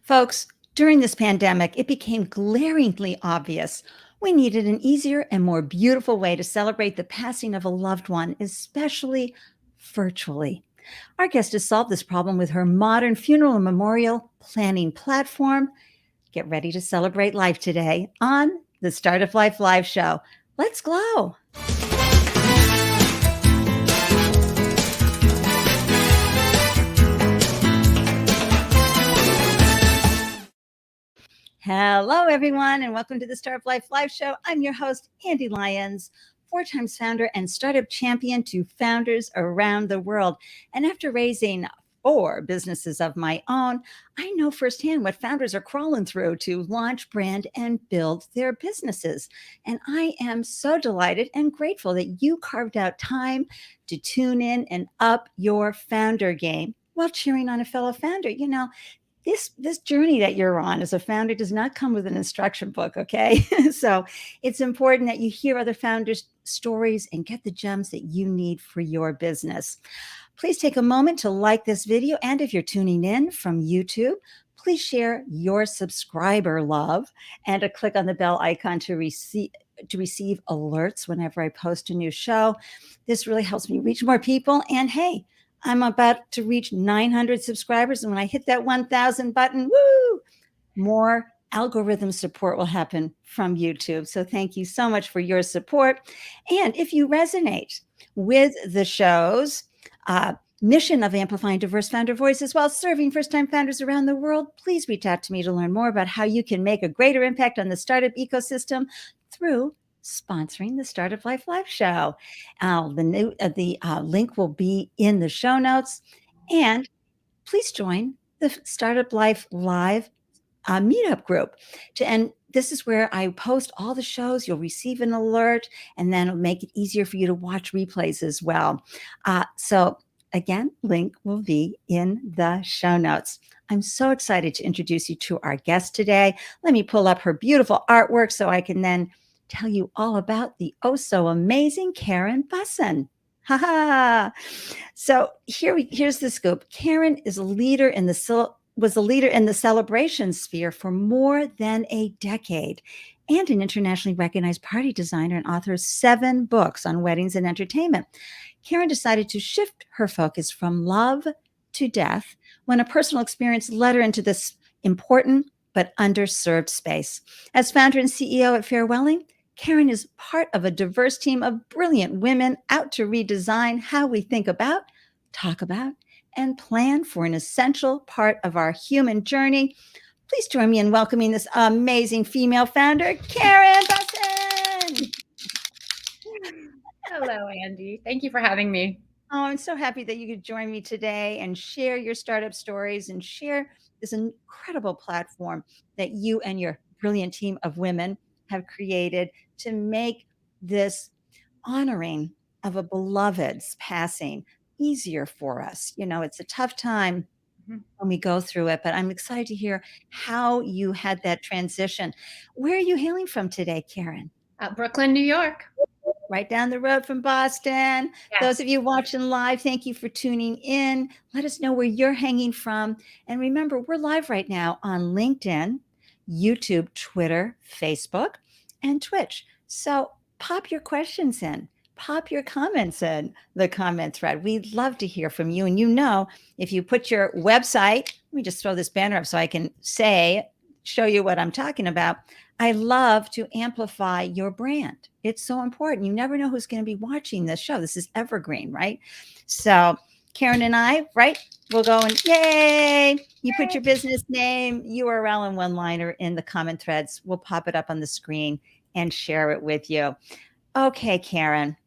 Folks, during this pandemic, it became glaringly obvious we needed an easier and more beautiful way to celebrate the passing of a loved one, especially virtually. Our guest has solved this problem with her modern funeral and memorial planning platform. Get ready to celebrate life today on the Start of Life Live show. Let's glow. Hello, everyone, and welcome to the Start of Life Live show. I'm your host, Ande Lyons, 4 times founder and startup champion to founders around the world. And after raising 4 businesses of my own, I know firsthand what founders are crawling through to launch, brand, and build their businesses. And I am so delighted and grateful that you carved out time to tune in and up your founder game while cheering on a fellow founder. This journey that you're on as a founder does not come with an instruction book, okay? So it's important that you hear other founders' stories and get the gems that you need for your business. Please take a moment to like this video, and if you're tuning in from YouTube, please share your subscriber love and click on the bell icon to receive alerts whenever I post a new show. This really helps me reach more people. And hey, I'm about to reach 900 subscribers. And when I hit that 1,000 button, woo, more algorithm support will happen from YouTube. So thank you so much for your support. And if you resonate with the show's mission of amplifying diverse founder voices while serving first-time founders around the world, please reach out to me to learn more about how you can make a greater impact on the startup ecosystem through sponsoring the Start of Life Live show. The link will be in the show notes. And please join the Startup Life Live meetup group. And this is where I post all the shows. You'll receive an alert, and then it'll make it easier for you to watch replays as well. So again, link will be in the show notes. I'm so excited to introduce you to our guest today. Let me pull up her beautiful artwork so I can then tell you all about the oh so amazing Karen Bussen. So here's the scoop. Karen is a leader in was a leader in the celebration sphere for more than a decade, and an internationally recognized party designer and author of 7 books on weddings and entertainment. Karen decided to shift her focus from love to death when a personal experience led her into this important but underserved space. As founder and CEO at Farewelling, Karen is part of a diverse team of brilliant women out to redesign how we think about, talk about, and plan for an essential part of our human journey. Please join me in welcoming this amazing female founder, Karen Bussen. Hello, Ande. Thank you for having me. Oh, I'm so happy that you could join me today and share your startup stories and share this incredible platform that you and your brilliant team of women have created to make this honoring of a beloved's passing easier for us. It's a tough time when we go through it, but I'm excited to hear how you had that transition. Where are you hailing from today, Karen? Brooklyn, New York. Right down the road from Boston. Yes. Those of you watching live, thank you for tuning in. Let us know where you're hanging from. And remember, we're live right now on LinkedIn, YouTube, Twitter, Facebook, and Twitch. So pop your questions in. Pop your comments in the comment thread. We'd love to hear from you. And if you put your website, let me just throw this banner up so I can show you what I'm talking about. I love to amplify your brand. It's so important. You never know who's going to be watching this show. This is evergreen, right? So Karen and I, right, we'll go and yay. You put your business name, URL, and one-liner in the comment threads. We'll pop it up on the screen and share it with you. Okay, Karen,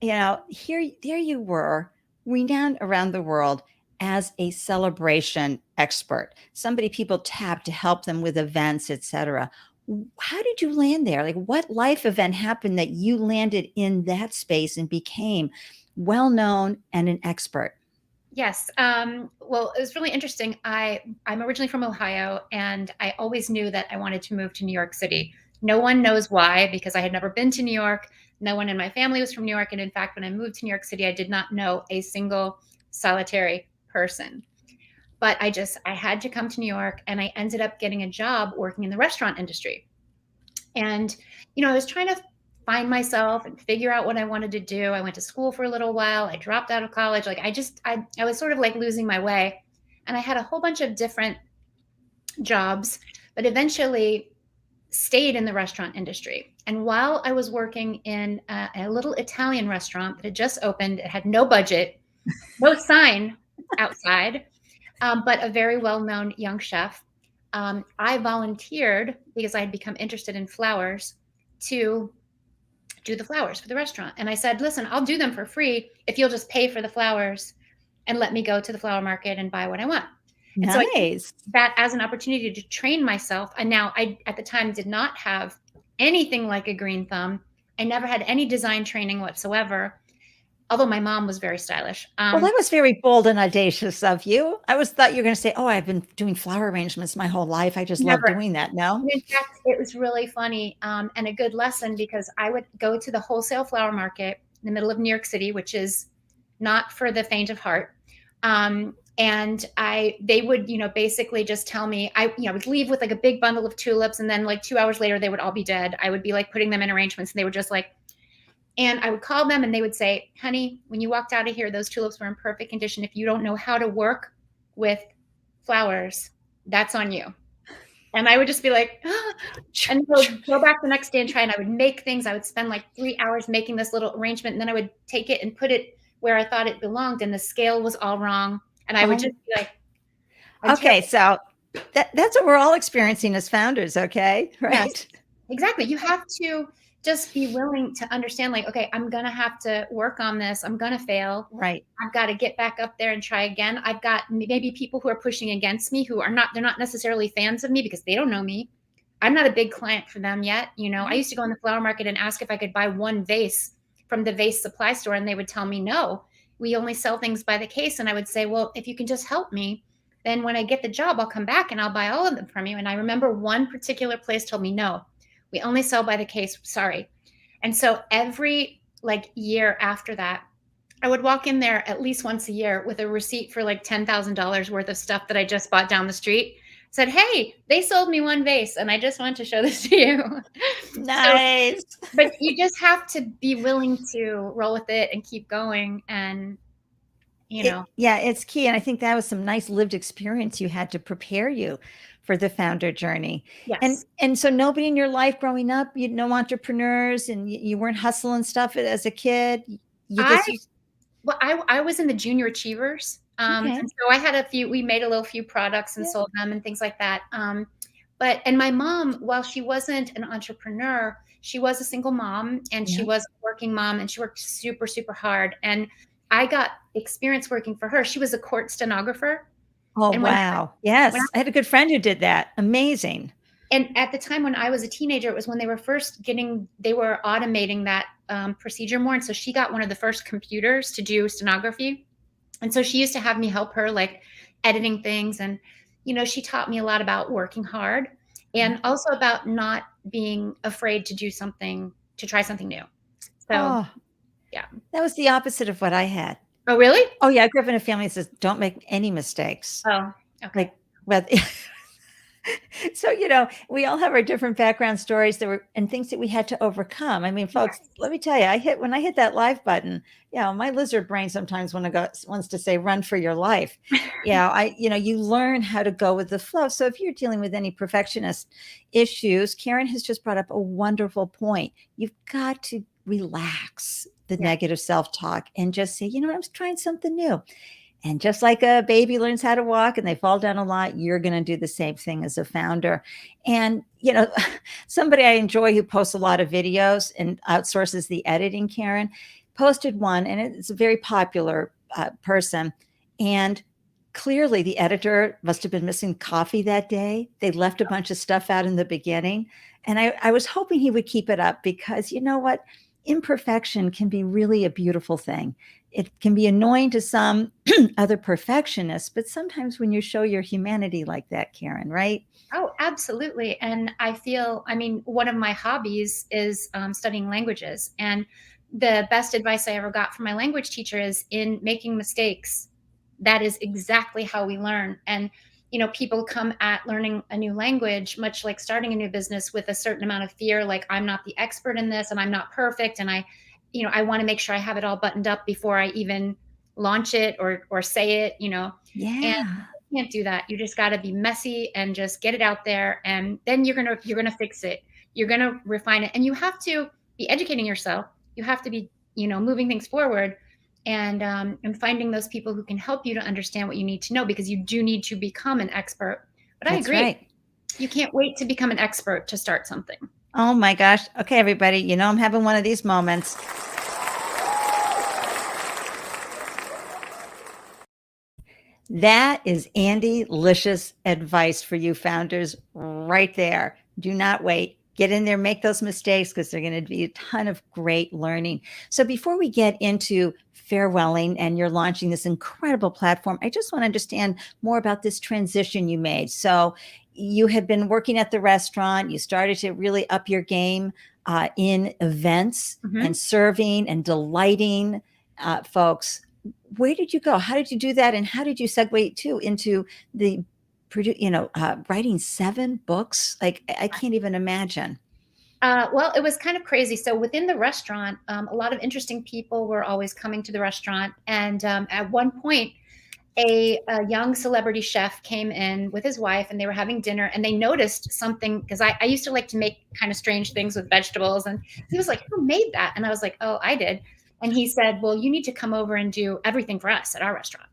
there you were, renowned around the world as a celebration expert, somebody people tap to help them with events, etc. How did you land there? Like, what life event happened that you landed in that space and became well-known and an expert? Yes. Well, it was really interesting. I'm originally from Ohio, and I always knew that I wanted to move to New York City. No one knows why, because I had never been to New York. No one in my family was from New York. And in fact, when I moved to New York City, I did not know a single solitary person. but I had to come to New York, and I ended up getting a job working in the restaurant industry. And, I was trying to find myself and figure out what I wanted to do. I went to school for a little while. I dropped out of college. Like I was sort of like losing my way. And I had a whole bunch of different jobs, but eventually stayed in the restaurant industry. And while I was working in a little Italian restaurant that had just opened, it had no budget, no sign outside, but a very well-known young chef. I volunteered because I had become interested in flowers to do the flowers for the restaurant. And I said, listen, I'll do them for free if you'll just pay for the flowers and let me go to the flower market and buy what I want. And so I used Nice. that as an opportunity to train myself. And now I, at the time, did not have anything like a green thumb. I never had any design training whatsoever, although my mom was very stylish. Well, that was very bold and audacious of you. I was thought you were going to say, "Oh, I've been doing flower arrangements my whole life. I just love Never. doing that." No? And in fact, it was really funny and a good lesson, because I would go to the wholesale flower market in the middle of New York City, which is not for the faint of heart. And they would, basically just tell me, I would leave with like a big bundle of tulips, and then like 2 hours later, they would all be dead. I would be like putting them in arrangements, and they were just like, and I would call them, and they would say, honey, when you walked out of here, those tulips were in perfect condition. If you don't know how to work with flowers, that's on you. And I would just be like, and so go back the next day and try. And I would make things. I would spend like 3 hours making this little arrangement. And then I would take it and put it where I thought it belonged. And the scale was all wrong. And I would just be like, Okay, so that's what we're all experiencing as founders, okay? Right? yes, exactly. You have to just be willing to understand, like, okay, I'm going to have to work on this. I'm going to fail. Right. I've got to get back up there and try again. I've got maybe people who are pushing against me, who are not, they're not necessarily fans of me because they don't know me. I'm not a big client for them yet. I used to go in the flower market and ask if I could buy one vase from the vase supply store, and they would tell me, no, we only sell things by the case. And I would say, well, if you can just help me, then when I get the job, I'll come back and I'll buy all of them from you. And I remember one particular place told me, no, we only sell by the case. Sorry. And so every like year after that, I would walk in there at least once a year with a receipt for like $10,000 worth of stuff that I just bought down the street. Said, hey, they sold me one vase, and I just want to show this to you. Nice. But you just have to be willing to roll with it and keep going. And, Yeah, it's key. And I think that was some nice lived experience you had to prepare you for the founder journey. yes. And so nobody in your life growing up, you know, entrepreneurs, and you weren't hustling stuff as a kid. You just I was in the junior achievers. Okay. And so I had we made a few products and sold them and things like that. And my mom, while she wasn't an entrepreneur, she was a single mom, and she was a working mom, and she worked super, super hard. And I got experience working for her. She was a court stenographer. Oh, And wow. Yes. I had a good friend who did that. Amazing. And at the time when I was a teenager, it was when they were automating that procedure more. And so she got one of the first computers to do stenography. And so she used to have me help her, like editing things. And, she taught me a lot about working hard, and also about not being afraid to try something new. So, yeah. That was the opposite of what I had. Oh, really? Oh, yeah. I grew up in a family that says, don't make any mistakes. Oh, okay. So, we all have our different background stories and things that we had to overcome. I mean, folks, let me tell you, when I hit that live button, my lizard brain sometimes wants to say, run for your life. You learn how to go with the flow. So if you're dealing with any perfectionist issues, Karen has just brought up a wonderful point. You've got to relax the negative self-talk and just say, I'm trying something new. And just like a baby learns how to walk and they fall down a lot, you're going to do the same thing as a founder. And, somebody I enjoy who posts a lot of videos and outsources the editing, Karen, posted one, and it's a very popular person. And clearly the editor must have been missing coffee that day. They left a bunch of stuff out in the beginning. And I was hoping he would keep it up, because you know what? Imperfection can be really a beautiful thing. It can be annoying to some other perfectionists, but sometimes when you show your humanity like that, Karen, right? Oh, absolutely. And one of my hobbies is studying languages. And the best advice I ever got from my language teacher is, in making mistakes, that is exactly how we learn. And, people come at learning a new language, much like starting a new business, with a certain amount of fear, like I'm not the expert in this and I'm not perfect. And I want to make sure I have it all buttoned up before I even launch it or say it, and Yeah. you can't do that. You just got to be messy and just get it out there. And then you're going to fix it. You're going to refine it. And you have to be educating yourself. You have to be, moving things forward, and finding those people who can help you to understand what you need to know, because you do need to become an expert. But I That's agree. right. You can't wait to become an expert to start something. Oh my gosh. Okay, everybody, I'm having one of these moments. That is Andelicious advice for you founders right there. Do not wait. Get in there, make those mistakes, because they're going to be a ton of great learning. So before we get into farewelling and you're launching this incredible platform, I just want to understand more about this transition you made. So you had been working at the restaurant. You started to really up your game in events and serving and delighting folks. Where did you go? How did you do that? And how did you segue into the, writing 7 books? Like, I can't even imagine. Well, it was kind of crazy. So within the restaurant, a lot of interesting people were always coming to the restaurant. And at one point, a young celebrity chef came in with his wife, and they were having dinner, and they noticed something, because I used to like to make kind of strange things with vegetables. And he was like, "Who made that?" And I was like, "Oh, I did." And he said, "Well, you need to come over and do everything for us at our restaurant."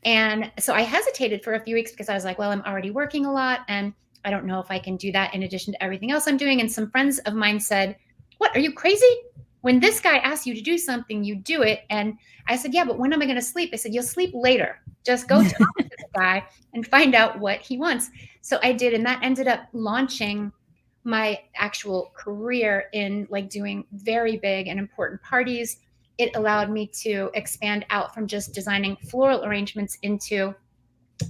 And so I hesitated for a few weeks, because I was like, well, I'm already working a lot, and I don't know if I can do that in addition to everything else I'm doing. And some friends of mine said, "What, are you crazy? When this guy asks you to do something, you do it." And I said, "Yeah, but when am I going to sleep?" They said, "You'll sleep later. Just go talk to the guy and find out what he wants." So I did. And that ended up launching my actual career in like doing very big and important parties. It allowed me to expand out from just designing floral arrangements into,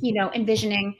envisioning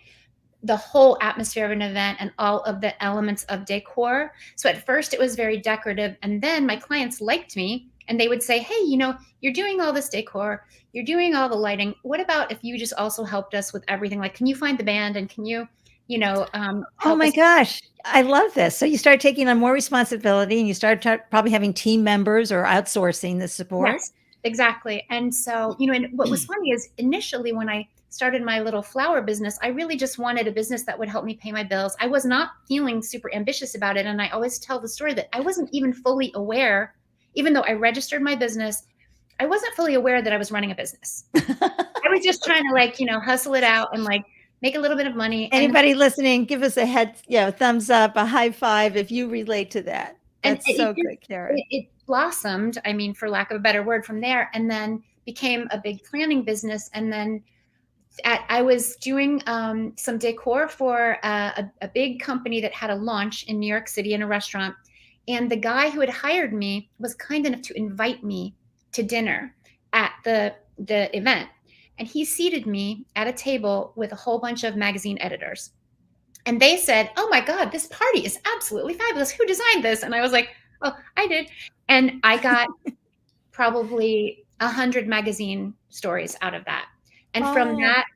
the whole atmosphere of an event and all of the elements of decor. So at first it was very decorative. And then my clients liked me, and they would say, "Hey, you're doing all this decor, you're doing all the lighting. What about if you just also helped us with everything? Like, can you find the band, and can you, Oh help my us?" gosh. I love this. So you started taking on more responsibility, and you started probably having team members or outsourcing the support. Yes, exactly. And so, and what was funny is, initially when I started my little flower business, I really just wanted a business that would help me pay my bills. I was not feeling super ambitious about it. And I always tell the story that I wasn't even fully aware, even though I registered my business, I wasn't fully aware that I was running a business. I was just trying to hustle it out and like make a little bit of money. Anybody listening, give us a thumbs up, a high five if you relate to that. And That's so good, Karen. it blossomed, I mean, for lack of a better word, from there, and then became a big planning business. And then I was doing some decor for a big company that had a launch in New York City in a restaurant. And the guy who had hired me was kind enough to invite me to dinner at the event. And he seated me at a table with a whole bunch of magazine editors. And they said, "Oh my God, this party is absolutely fabulous. Who designed this?" And I was like, "Oh, I did." And I got probably 100 magazine stories out of that. And from Oh, that,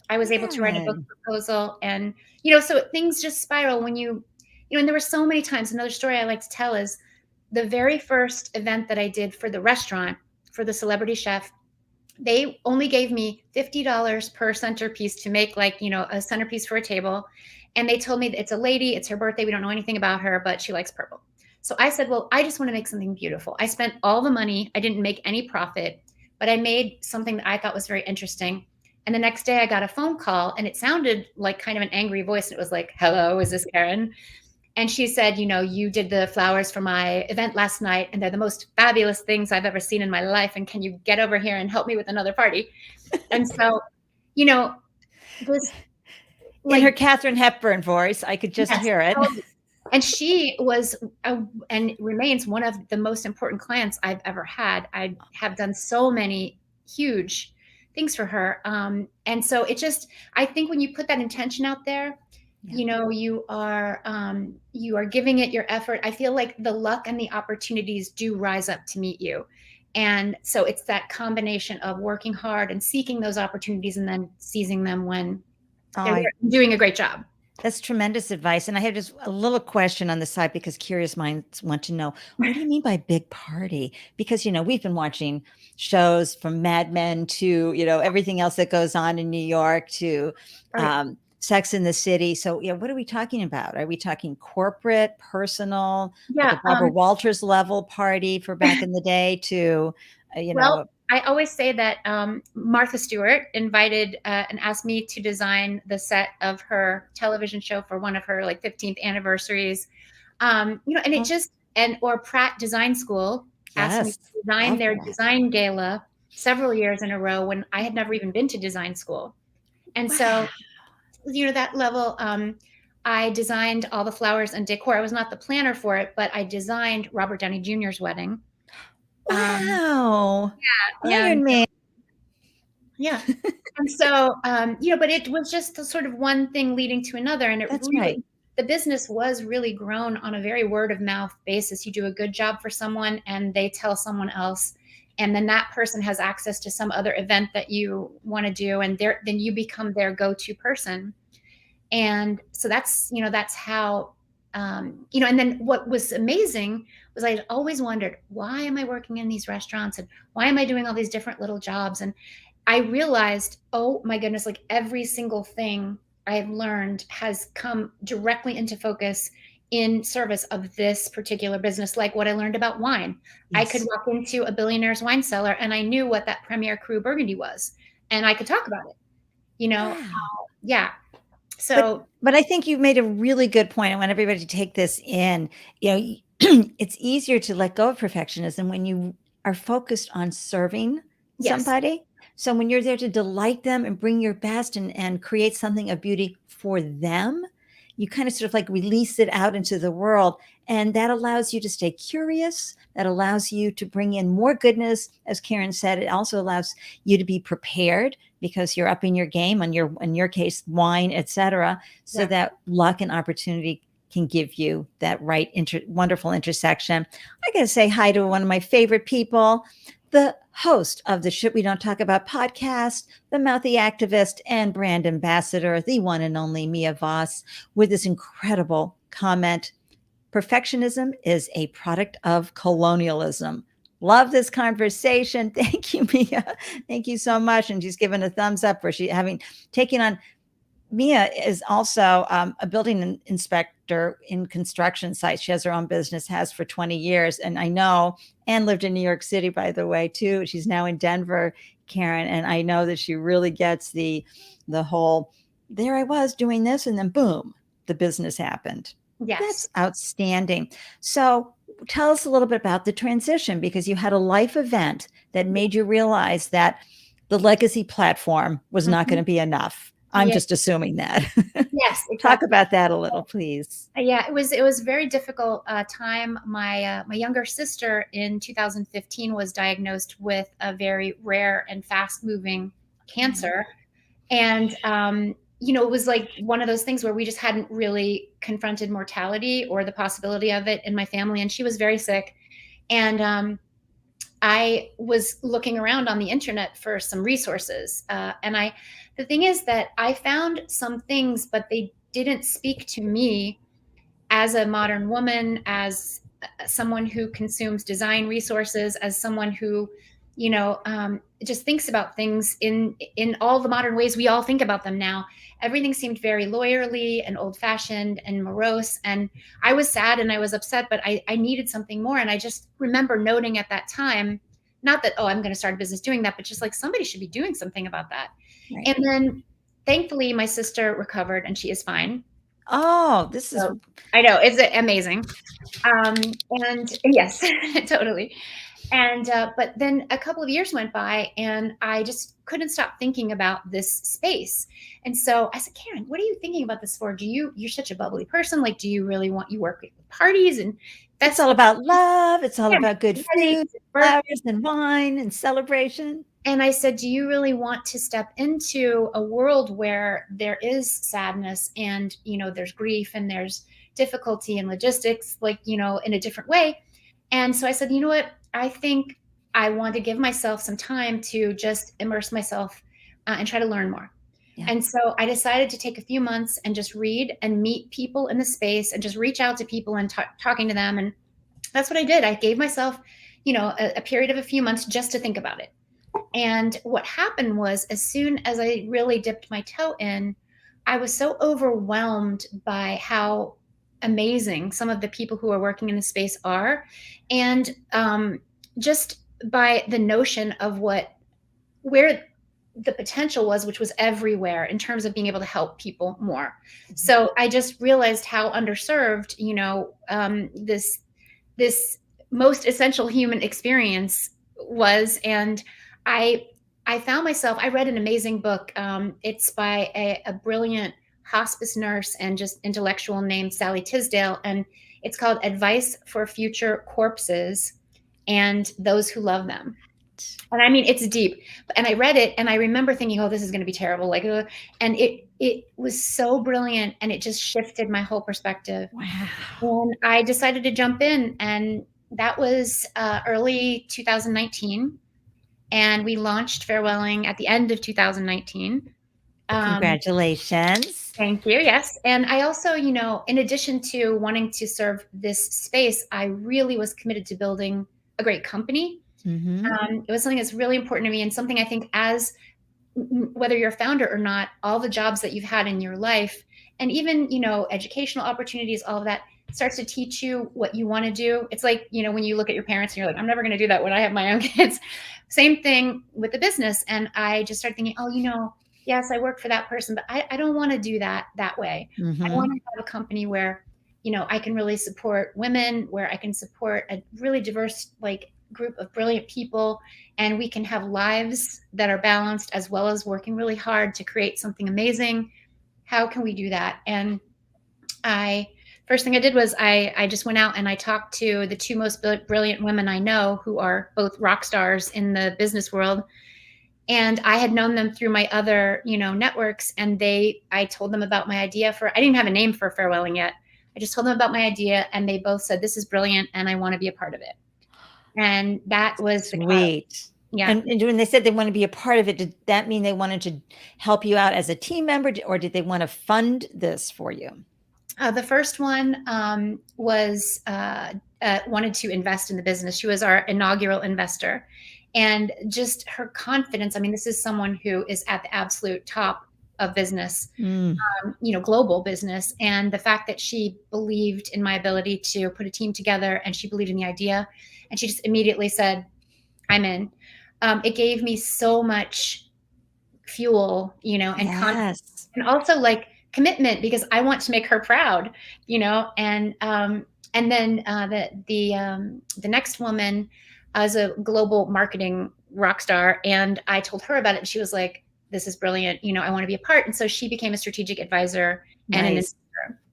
I was able to write a book Karen. proposal. And, so things just spiral when and there were so many times. Another story I like to tell is the very first event that I did for the restaurant, for the celebrity chef. They only gave me $50 per centerpiece to make a centerpiece for a table. And they told me that it's a lady, it's her birthday. We don't know anything about her, but she likes purple. So I said, well, I just want to make something beautiful. I spent all the money. I didn't make any profit, but I made something that I thought was very interesting. And the next day I got a phone call, and it sounded like kind of an angry voice. And it was like, "Hello, is this Karen?" And she said, "You did the flowers for my event last night, and they're the most fabulous things I've ever seen in my life. And can you get over here and help me with another party?" And so, you know, this In her like, Katharine Hepburn voice, I could just yes, hear it. totally. And she was and remains one of the most important clients I've ever had. I have done so many huge things for her. And so I think when you put that intention out there, Yeah. you are giving it your effort. I feel like the luck and the opportunities do rise up to meet you. And so it's that combination of working hard and seeking those opportunities and then seizing them when they're Oh, doing a great job. that's tremendous advice. And I have just a little question on the side because curious minds want to know, what do you mean by big party? Because, we've been watching shows from Mad Men to, everything else that goes on in New York to Oh, yeah. Sex in the City. So, what are we talking about? Are we talking corporate, personal, like a Yeah. Barbara Walters level party for back in the day to, Well, I always say that Martha Stewart invited and asked me to design the set of her television show for one of her like 15th anniversaries. And it just, or Pratt Design School asked me to yes, design love their that. design gala several years in a row when I had never even been to design school. And Wow. so, that level, I designed all the flowers and decor. I was not the planner for it, but I designed Robert Downey Jr.'s wedding. Um, Wow. and Iron Man. Yeah. And so, but it was just the sort of one thing leading to another. And it That's right. really, the business was really grown on a very word of mouth basis. You do a good job for someone and they tell someone else. And then that person has access to some other event that you want to do. And then you become their go-to person. And so that's how, and then what was amazing was I always wondered, why am I working in these restaurants and why am I doing all these different little jobs? And I realized, oh my goodness, like every single thing I've learned has come directly into focus in service of this particular business. Like what I learned about wine. I could Yes. walk into a billionaire's wine cellar and I knew what that Premier Cru Burgundy was and I could talk about it, Wow. yeah. But So but I think you've made a really good point. I want everybody to take this in. It's easier to let go of perfectionism when you are focused on serving yes, somebody. So when you're there to delight them and bring your best and create something of beauty for them, you kind of sort of like release it out into the world. And that allows you to stay curious. That allows you to bring in more goodness. As Karen said, it also allows you to be prepared because you're upping your game on in your case, wine, etc. So yeah. that luck and opportunity can give you that right, wonderful intersection. I got to say hi to one of my favorite people, the host of the Shit We Don't Talk About podcast, the mouthy activist and brand ambassador, the one and only Mia Voss, with this incredible comment. Perfectionism is a product of colonialism. Love this conversation. Thank you, Mia. Thank you so much. And she's given a thumbs up for she having taken on. Mia is also a building inspector in construction sites. She has her own business, has for 20 years. And I know, and lived in New York City, by the way, too. She's now in Denver, Karen. And I know that she really gets the whole, there I was doing this, and then boom, the business happened. Yes. That's outstanding. So tell us a little bit about the transition because you had a life event that made you realize that the legacy platform was not going Mhm. to be enough. I'm Yeah. just assuming that. Yes, Talk exactly. about that a little, please. Yeah, it was a very difficult time. My younger sister in 2015 was diagnosed with a very rare and fast moving cancer, and it was like one of those things where we just hadn't really confronted mortality or the possibility of it in my family, and she was very sick, and I was looking around on the internet for some resources, the thing is that I found some things, but they didn't speak to me as a modern woman, as someone who consumes design resources, as someone who, just thinks about things in all the modern ways we all think about them now. Everything seemed very lawyerly and old-fashioned and morose, and I was sad and I was upset, but I needed something more. And I just remember noting at that time, not that, oh, I'm going to start a business doing that, but just like somebody should be doing something about that. Right. And then thankfully my sister recovered and she is fine. Oh, this is So I know, it's amazing. And yes, totally. And but then a couple of years went by and I just couldn't stop thinking about this space. And so I said, Karen, what are you thinking about this for? You're such a bubbly person. Like, do you really want, you work with parties and it's all festivals, about love. It's all about good weddings, food, birthdays? flowers and wine and celebration. And I said, do you really want to step into a world where there is sadness and, there's grief and there's difficulty and logistics, like, in a different way? And so I said, you know what? I think I wanted to give myself some time to just immerse myself and try to learn more. Yeah. And so I decided to take a few months and just read and meet people in the space and just reach out to people and talking to them. And that's what I did. I gave myself, a period of a few months just to think about it. And what happened was, as soon as I really dipped my toe in, I was so overwhelmed by how amazing some of the people who are working in the space are. And just by the notion of where the potential was, which was everywhere in terms of being able to help people more. So I just realized how underserved, this most essential human experience was. And I found myself, I read an amazing book. It's by a brilliant hospice nurse and just intellectual named Sallie Tisdale. And it's called Advice for Future Corpses and Those Who Love Them. And I mean, it's deep. And I read it and I remember thinking, oh, this is going to be terrible. And it was so brilliant, and it just shifted my whole perspective. Wow. And I decided to jump in, and that was early 2019. And we launched Farewelling at the end of 2019. Congratulations. Thank you. Yes. And I also, in addition to wanting to serve this space, I really was committed to building a great company. It was something that's really important to me, and something I think, as whether you're a founder or not, all the jobs that you've had in your life, and even, educational opportunities, all of that starts to teach you what you want to do. It's like, when you look at your parents and you're like, I'm never going to do that when I have my own kids. Same thing with the business. And I just started thinking, oh, yes, I work for that person, but I don't want to do that way. I want to have a company where, I can really support women, where I can support a really diverse, group of brilliant people, and we can have lives that are balanced, as well as working really hard to create something amazing. How can we do that? And first thing I did was I just went out and I talked to the two most brilliant women I know, who are both rock stars in the business world. And I had known them through my other, networks. And I told them about my idea I didn't have a name for Farewelling yet. I just told them about my idea, and they both said, this is brilliant, and I want to be a part of it. And that was sweet. Yeah. And when they said they want to be a part of it, did that mean they wanted to help you out as a team member, or did they want to fund this for you? The first one was wanted to invest in the business. She was our inaugural investor. And just her confidence. I mean, this is someone who is at the absolute top of business, global business. And the fact that she believed in my ability to put a team together, and she believed in the idea, and she just immediately said, I'm in. It gave me so much fuel, and confidence, and also commitment, because I want to make her proud, and then the next woman is a global marketing rock star. And I told her about it, and she was like, this is brilliant. I want to be a part. And so she became a strategic advisor and an investor.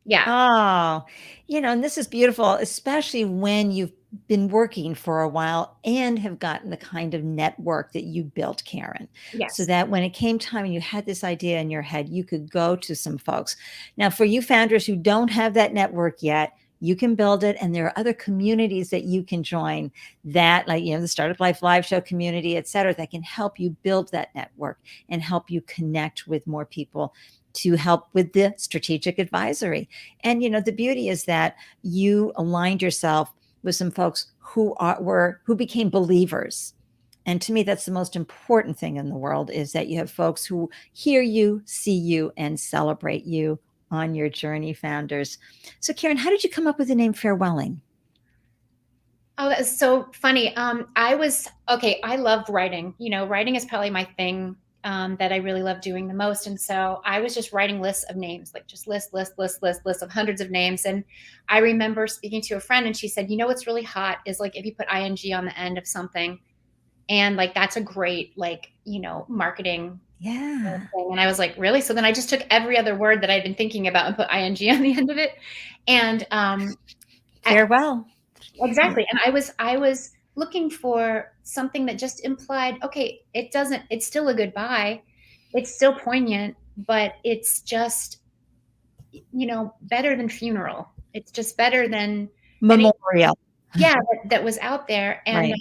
Yeah. Oh, and this is beautiful, especially when you've been working for a while and have gotten the kind of network that you built, Karen. Yes. So that when it came time and you had this idea in your head, you could go to some folks. Now, for you founders who don't have that network yet, you can build it. And there are other communities that you can join, that the Startup Life Live Show community, et cetera, that can help you build that network and help you connect with more people to help with the strategic advisory. And, the beauty is that you aligned yourself with some folks who became believers. And to me, that's the most important thing in the world, is that you have folks who hear you, see you, and celebrate you on your journey, founders. So Karen, how did you come up with the name Farewelling? Oh, that's so funny. I love writing. Writing is probably my thing that I really love doing the most. And so I was just writing lists of names, just lists of hundreds of names. And I remember speaking to a friend, and she said, what's really hot is if you put ing on the end of something, and that's a great, marketing Yeah. thing. And I was like, really? So then I just took every other word that I'd been thinking about and put ing on the end of it. And farewell. Exactly. And I was looking for something that just implied, okay, it's still a goodbye. It's still poignant, but it's just, better than funeral. It's just better than memorial. That was out there. And right.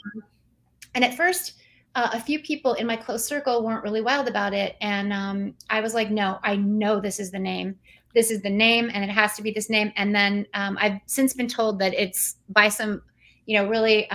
And at first, a few people in my close circle weren't really wild about it. And I was like, no, I know this is the name. This is the name, and it has to be this name. And then I've since been told that it's by some, really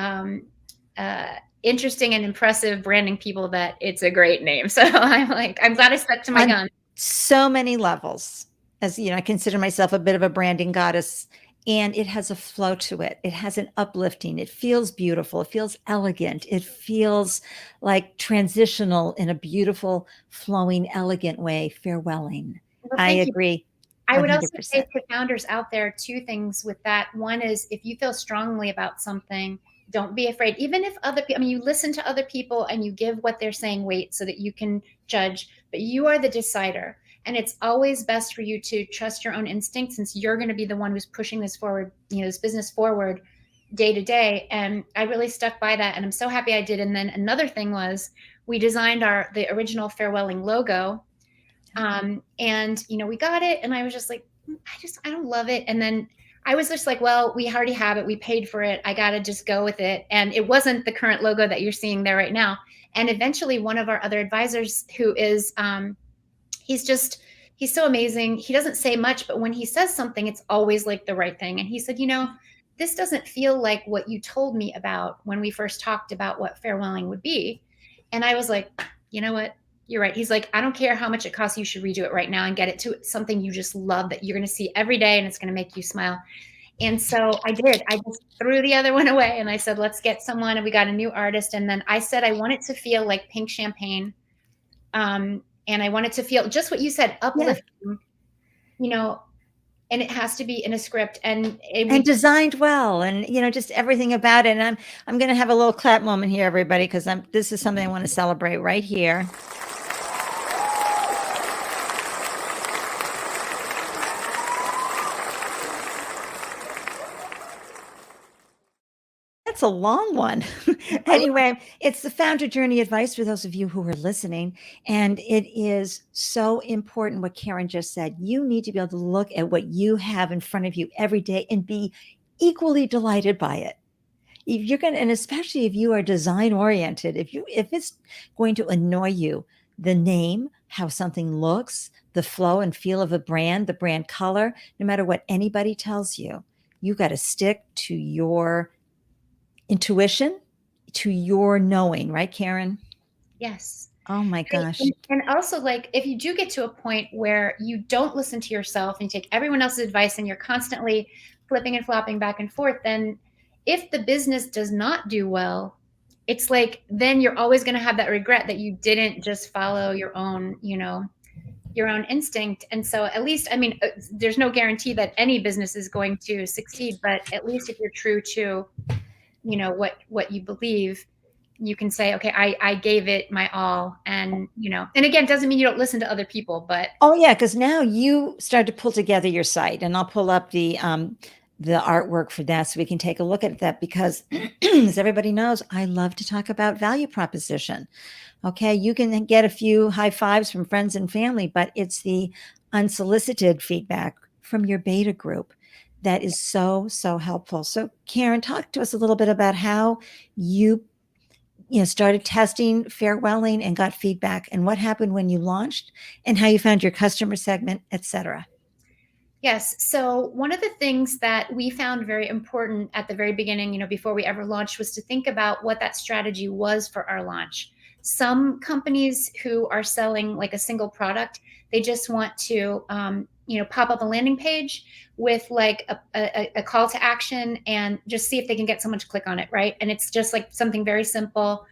interesting and impressive branding people, that it's a great name. So I'm glad I stuck to my On gun. so many levels. As you know, I consider myself a bit of a branding goddess, and it has a flow to it. It has an uplifting. It feels beautiful. It feels elegant. It feels like transitional in a beautiful, flowing, elegant way. Farewelling. Well, I thank you. agree I would also say 100%. to founders out there, two things with that. One is, if you feel strongly about something, don't be afraid. Even if other people, I mean, you listen to other people and you give what they're saying weight so that you can judge, but you are the decider. And it's always best for you to trust your own instinct, since you're going to be the one who's pushing this forward, this business forward day to day. And I really stuck by that. And I'm so happy I did. And then another thing was, we designed the original farewelling logo, and we got it, and I was just like, I don't love it. And then I was just like, well, we already have it. We paid for it. I got to just go with it. And it wasn't the current logo that you're seeing there right now. And eventually one of our other advisors, who is, he's so amazing. He doesn't say much, but when he says something, it's always like the right thing. And he said, this doesn't feel like what you told me about when we first talked about what farewelling would be. And I was like, you know what? You're right. He's like, I don't care how much it costs. You should redo it right now and get it to something you just love, that you're going to see every day, and it's going to make you smile. And so I did. I just threw the other one away, and I said, let's get someone. And we got a new artist. And then I said, I want it to feel like pink champagne. And I want it to feel just what you said, uplifting, and it has to be in a script, and designed well, and just everything about it. And I'm going to have a little clap moment here, everybody, because this is something I want to celebrate right here. That's a long one. Anyway, it's the founder journey advice for those of you who are listening. And it is so important what Karen just said. You need to be able to look at what you have in front of you every day and be equally delighted by it. If you're going to, and especially if you are design oriented, if it's going to annoy you, the name, how something looks, the flow and feel of a brand, the brand color, no matter what anybody tells you, you got to stick to your intuition, to your knowing, right, Karen? Yes. Oh my gosh. And also, like, if you do get to a point where you don't listen to yourself and you take everyone else's advice and you're constantly flipping and flopping back and forth, then if the business does not do well, it's like, then you're always going to have that regret that you didn't just follow your own, your own instinct. And so at least, there's no guarantee that any business is going to succeed, but at least if you're true to, what you believe, you can say, okay, I gave it my all. And, and again, it doesn't mean you don't listen to other people, but. Oh yeah. Cause now you start to pull together your site, and I'll pull up the artwork for that so we can take a look at that, because as everybody knows, I love to talk about value proposition. Okay. You can get a few high fives from friends and family, but it's the unsolicited feedback from your beta group that is so, so helpful. So Karen, talk to us a little bit about how you started testing farewelling and got feedback, and what happened when you launched, and how you found your customer segment, etc. Yes. So one of the things that we found very important at the very beginning, before we ever launched, was to think about what that strategy was for our launch. Some companies who are selling like a single product, they just want to, pop up a landing page with like a call to action and just see if they can get someone to click on it, right? And it's just like something very simple,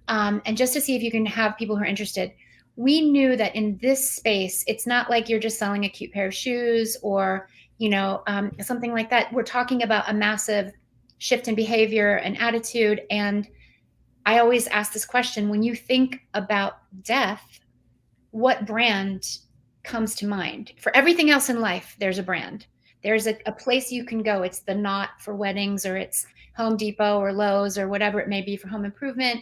and just to see if you can have people who are interested. We knew that in this space, it's not like you're just selling a cute pair of shoes or, something like that. We're talking about a massive shift in behavior and attitude. And I always ask this question: when you think about death, what brand comes to mind? For everything else in life, there's a brand. There's a place you can go. It's the Knot for weddings, or it's Home Depot or Lowe's or whatever it may be for home improvement.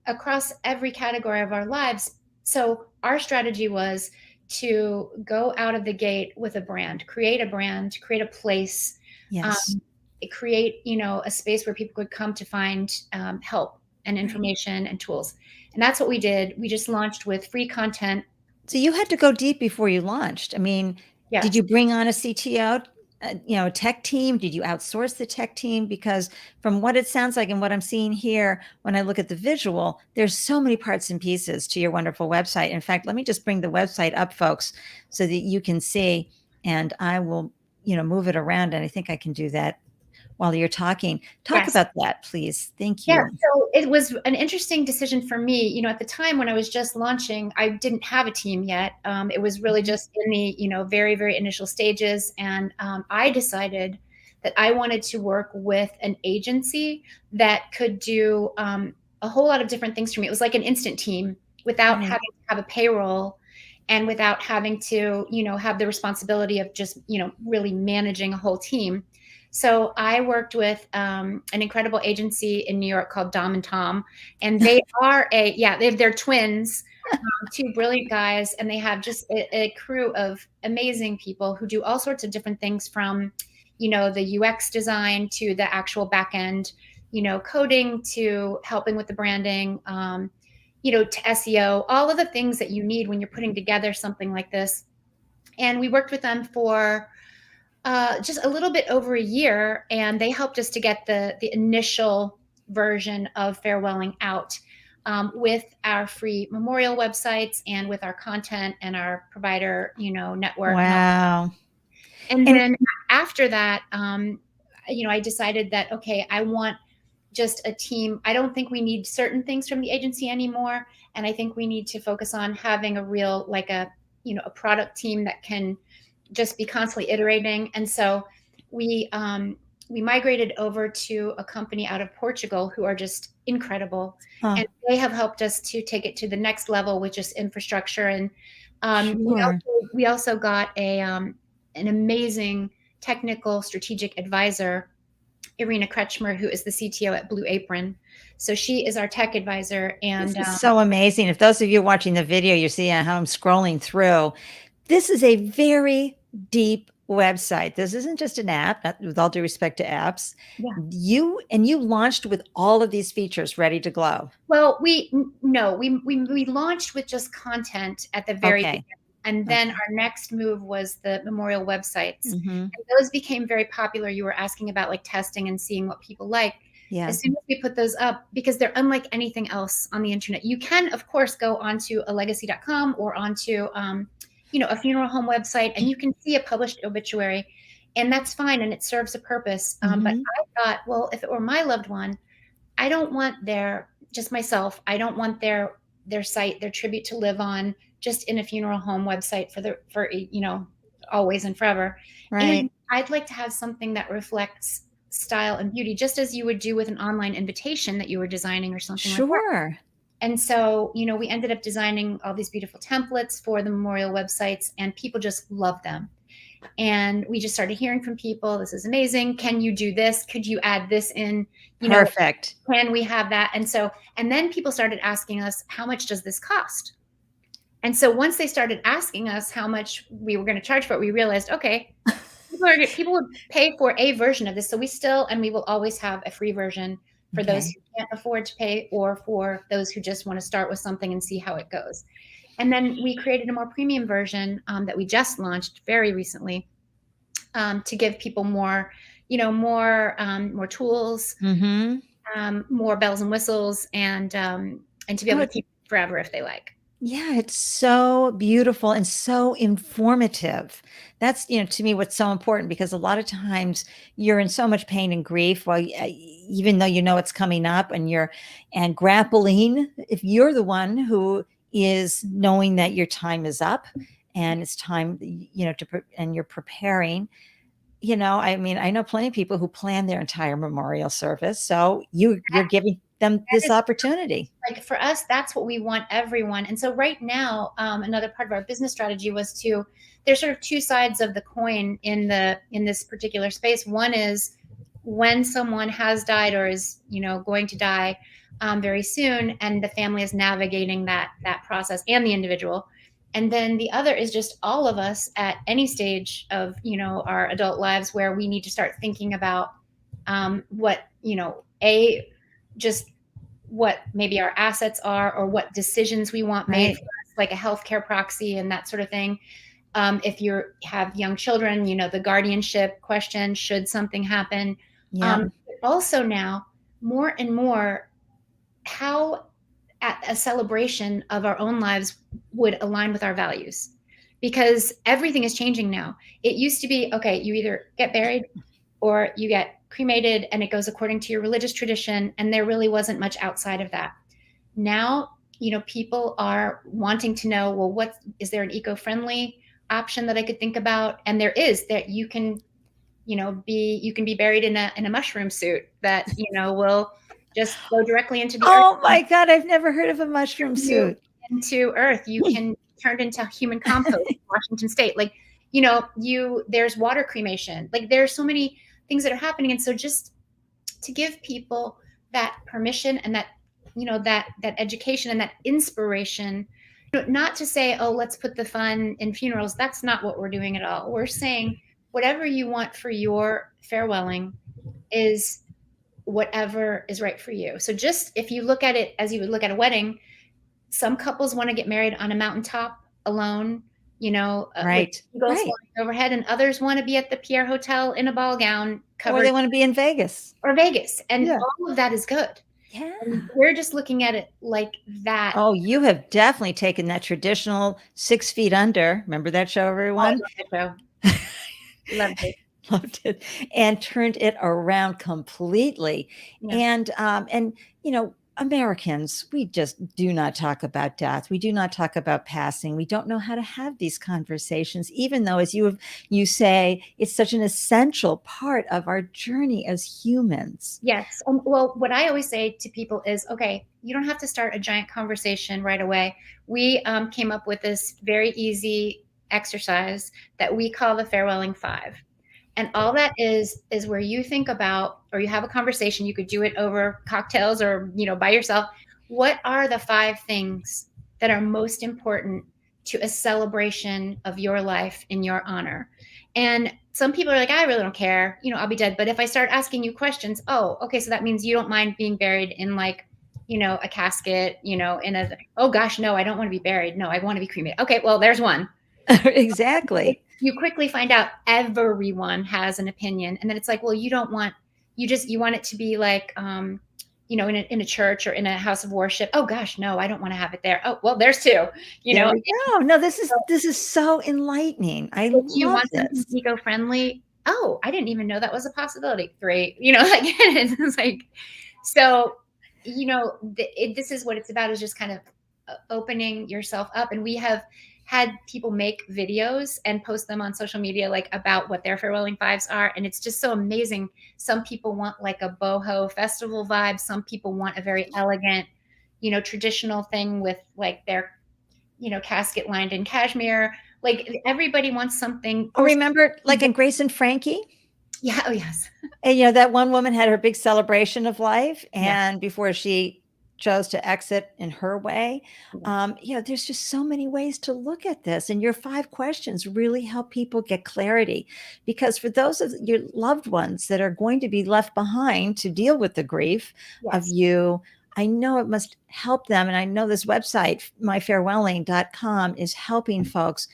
Across every category of our lives. So our strategy was to go out of the gate with a brand, create a place, Yes. create, a space where people could come to find help. and information and tools. And that's what we did. We just launched with free content. So you had to go deep before you launched. I mean, did Yes. you bring on a CTO, a tech team? Did you outsource the tech team? Because from what it sounds like and what I'm seeing here, when I look at the visual, there's so many parts and pieces to your wonderful website. In fact, let me just bring the website up, folks, so that you can see, and I will, move it around. And I think I can do that while you're talking. Talk Yes. about that, please. Thank Yeah, you. so it was an interesting decision for me. At the time when I was just launching, I didn't have a team yet. It was really just in the, very, very initial stages. And I decided that I wanted to work with an agency that could do a whole lot of different things for me. It was like an instant team without Right. having to have a payroll and without having to, have the responsibility of just, really managing a whole team. So I worked with an incredible agency in New York called Dom and Tom, and they are they're twins, two brilliant guys, and they have just a crew of amazing people who do all sorts of different things from, the UX design to the actual back end, coding to helping with the branding, to SEO, all of the things that you need when you're putting together something like this. And we worked with them for just a little bit over a year, and they helped us to get the initial version of Farewelling out with our free memorial websites and with our content and our provider, network. Wow. And And then after that, I decided that, okay, I want just a team. I don't think we need certain things from the agency anymore. And I think we need to focus on having a real, like a product team that can just be constantly iterating. And so we migrated over to a company out of Portugal who are just incredible, huh, and they have helped us to take it to the next level with just infrastructure. And sure. we also got an amazing technical strategic advisor, Irina Kretschmer, who is the CTO at Blue Apron. So she is our tech advisor. This And is so amazing. If those of you watching the video, you see how I'm scrolling through. This is a very deep website. This isn't just an app, with all due respect to apps. yeah. You launched with all of these features ready to go. Well, we launched with just content at the very Okay. beginning, and then Okay. our next move was the memorial websites, Hmm. and those became very popular. You were asking about like testing and seeing what people like. Yeah. As soon as we put those up, because they're unlike anything else on the internet, you can of course go onto a legacy.com or onto a funeral home website, and you can see a published obituary, and that's fine, and it serves a purpose. But Hmm. I thought, well, if it were my loved one, I don't want just myself. I don't want their site, their tribute to live on just in a funeral home website for always and forever. And Right. I'd like to have something that reflects style and beauty, just as you would do with an online invitation that you were designing or something like that. Sure. And so, we ended up designing all these beautiful templates for the memorial websites, and people just love them. And we just started hearing from people, this is amazing. Can you do this? Could you add this in? Perfect. Can we have that? And then people started asking us, how much does this cost? And so once they started asking us how much we were going to charge for it, we realized, okay, people would pay for a version of this. So we will always have a free version for those Okay. who can't afford to pay, or for those who just want to start with something and see how it goes. And then we created a more premium version that we just launched very recently, to give people more, more tools, Hmm. more bells and whistles, and to be able Oh, to keep it forever if they like. yeah, it's so beautiful and so informative. That's, to me, what's so important, because a lot of times you're in so much pain and grief, while even though you know it's coming up, and grappling, if you're the one who is knowing that your time is up and it's time, and you're preparing, I mean, I know plenty of people who plan their entire memorial service. So you're giving them That this is, opportunity. like, for us, that's what we want everyone. And so right now, another part of our business strategy was there's sort of two sides of the coin in this particular space. One is when someone has died or is, going to die very soon, and the family is navigating that process, and the individual. And then the other is just all of us at any stage of, our adult lives, where we need to start thinking about what, just what maybe our assets are or what decisions we want made Right. for us, like a healthcare proxy and that sort of thing. If you have young children, the guardianship question, should something happen. Yeah. Also now, more and more, how at a celebration of our own lives would align with our values. Because everything is changing now. It used to be, okay, you either get buried or you get cremated and it goes according to your religious tradition, and there really wasn't much outside of that. Now, people are wanting to know, well, what is there an eco-friendly option that I could think about? And there is, that you can be buried in a mushroom suit that will just go directly into the earth. Oh my God, I've never heard of a mushroom You suit. into earth. You can turn it into human compost in Washington State. Like, there's water cremation. Like, there's so many things that are happening. And so just to give people that permission and that, that education and that inspiration, not to say, oh, let's put the fun in funerals. That's not what we're doing at all. We're saying whatever you want for your farewelling is whatever is right for you. So just if you look at it as you would look at a wedding, some couples want to get married on a mountaintop alone, with Right. eagles Right. flying overhead, and others want to be at the Pierre Hotel in a ball gown Or covered, they want to be in Vegas. or Vegas. And Yeah. all of that is good. Yeah. And we're just looking at it like that. Oh, you have definitely taken that traditional 6 Feet Under. Remember that show, everyone? Love it. Loved it, and turned it around completely. Yeah. And Americans, we just do not talk about death. We do not talk about passing. We don't know how to have these conversations, even though, as you say, it's such an essential part of our journey as humans. Yes. Well, what I always say to people is, okay, you don't have to start a giant conversation right away. We came up with this very easy exercise that we call the Farewelling Five. And all that is where you think about, or you have a conversation, you could do it over cocktails or, by yourself. What are the 5 things that are most important to a celebration of your life in your honor? And some people are like, I really don't care, I'll be dead. But if I start asking you questions, oh, okay, so that means you don't mind being buried in like, a casket, oh gosh, no, I don't want to be buried. No, I want to be cremated. Okay, well, there's one. Exactly. You quickly find out everyone has an opinion, and then it's like, well, you want it to be like, in a church or in a house of worship. Oh gosh, no, I don't want to have it there. Oh, well, there's 2. There we go. No, this is so enlightening. I If you love want something this. eco-friendly, oh, I didn't even know that was a possibility. 3, like it's like, so, this is what it's about, is just kind of opening yourself up. And we have had people make videos and post them on social media, like about what their farewelling fives are. And it's just so amazing. Some people want like a boho festival vibe. Some people want a very elegant, traditional thing with like their, casket lined in cashmere. Like everybody wants something. Oh, remember, like in Grace and Frankie? Yeah. Oh, yes. And that one woman had her big celebration of life, Yeah. and before she chose to exit in her way, there's just so many ways to look at this. And your 5 questions really help people get clarity, because for those of your loved ones that are going to be left behind to deal with the grief of you, I know it must help them. And I know this website, myfarewelling.com, is helping folks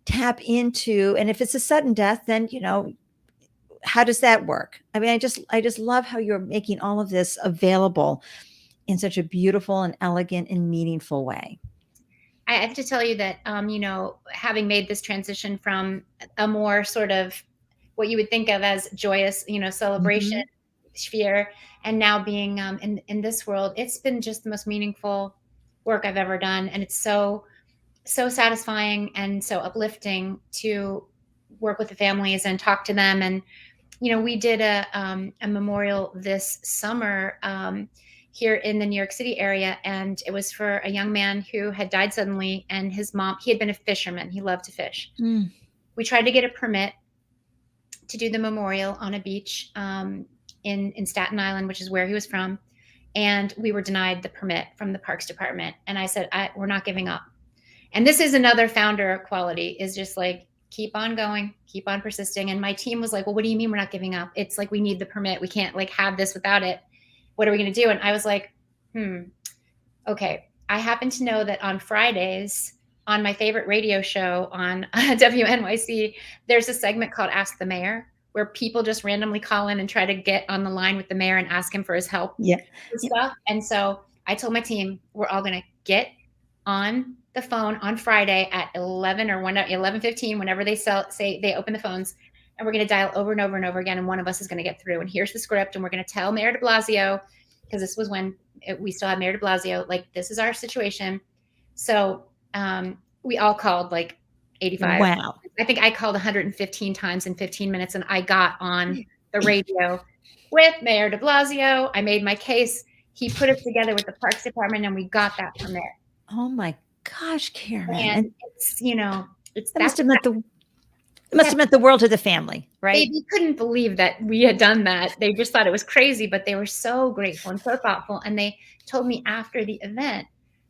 tap into, and if it's a sudden death, then, how does that work? I mean, I just love how you're making all of this available in such a beautiful and elegant and meaningful way. I have to tell you that, having made this transition from a more sort of what you would think of as joyous, celebration sphere, and now being in this world, it's been just the most meaningful work I've ever done. And it's so satisfying and so uplifting to work with the families and talk to them. And, we did a memorial this summer here in the New York City area. And it was for a young man who had died suddenly, and his mom, he had been a fisherman. He loved to fish. We tried to get a permit to do the memorial on a beach in Staten Island, which is where he was from. And we were denied the permit from the Parks Department. And I said, we're not giving up. And this is another founder quality, is just like, keep on going, keep on persisting. And my team was like, well, what do you mean we're not giving up? It's like, we need the permit. We can't like have this without it. What are we going to do? And I was like, Okay. I happen to know that on Fridays, on my favorite radio show on WNYC, there's a segment called Ask the Mayor, where people just randomly call in and try to get on the line with the mayor and ask him for his help Yeah. with stuff. And so I told my team, we're all going to get on the phone on Friday at 11 or 11:15, whenever they say they open the phones, and we're going to dial over and over and over again, and one of us is going to get through. And here's the script, and we're going to tell Mayor de Blasio, because this was when we still had Mayor de Blasio, like, this is our situation. So we all called like 85. Wow. I think I called 115 times in 15 minutes, and I got on the radio with Mayor de Blasio. I made my case. He put us together with the Parks Department, and we got that permit. Oh my gosh, Karen. And it's, it's that must have meant the world to the family, right? They couldn't believe that we had done that. They just thought it was crazy, but they were so grateful and so thoughtful. And they told me after the event,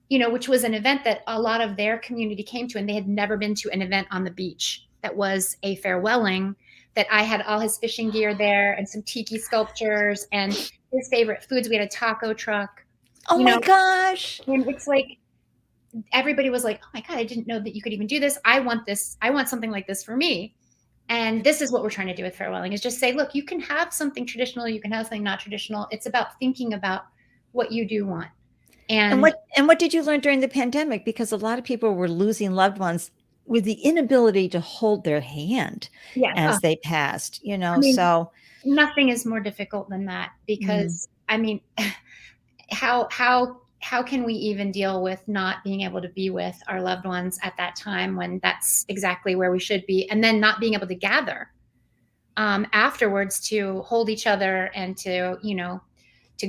which was an event that a lot of their community came to, and they had never been to an event on the beach that was a farewelling, that I had all his fishing gear there and some tiki sculptures and his favorite foods. We had a taco truck. Oh my gosh. And it's like, everybody was like, oh my God, I didn't know that you could even do this. I want this. I want something like this for me. And this is what we're trying to do with farewelling, is just say, look, you can have something traditional. You can have something not traditional. It's about thinking about what you do want. And what did you learn during the pandemic? Because a lot of people were losing loved ones with the inability to hold their hand as they passed, so. Nothing is more difficult than that, because how can we even deal with not being able to be with our loved ones at that time, when that's exactly where we should be, and then not being able to gather afterwards to hold each other and to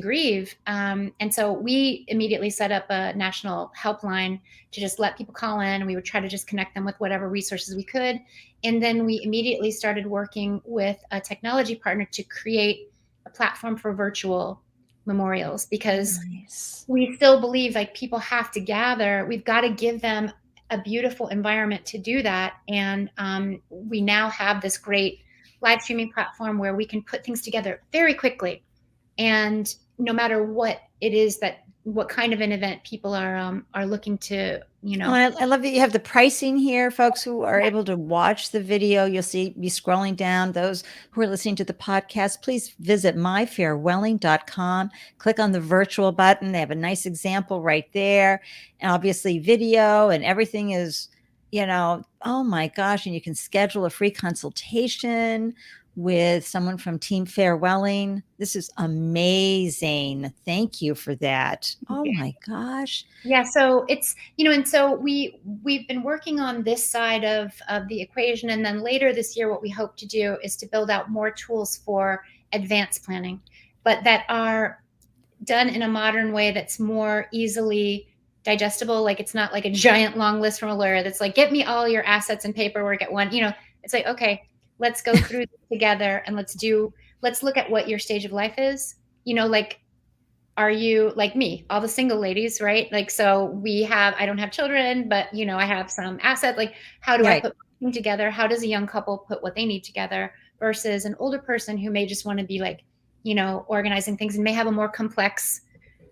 grieve. And so we immediately set up a national helpline to just let people call in, and we would try to just connect them with whatever resources we could. And then we immediately started working with a technology partner to create a platform for virtual memorials, because we still believe, like, people have to gather. We've got to give them a beautiful environment to do that. And we now have this great live streaming platform where we can put things together very quickly. And no matter what it is, what kind of an event people are looking to, I love that you have the pricing here, folks who are able to watch the video. You'll be scrolling down. Those who are listening to the podcast, please visit myfarewelling.com. Click on the virtual button. They have a nice example right there. And obviously video and everything is, oh my gosh. And you can schedule a free consultation with someone from Team Farewelling. This is amazing. Thank you for that. Oh my gosh. Yeah. So it's, and so we've been working on this side of the equation. And then later this year, what we hope to do is to build out more tools for advanced planning, but that are done in a modern way that's more easily digestible. Like, it's not like a giant long list from a lawyer that's like, get me all your assets and paperwork at one. It's like, okay, let's go through this together, and let's look at what your stage of life is. Like, are you like me, all the single ladies, right? Like, so I don't have children, but I have some assets. Like, how do I put them together? How does a young couple put what they need together versus an older person who may just want to be like, organizing things and may have a more complex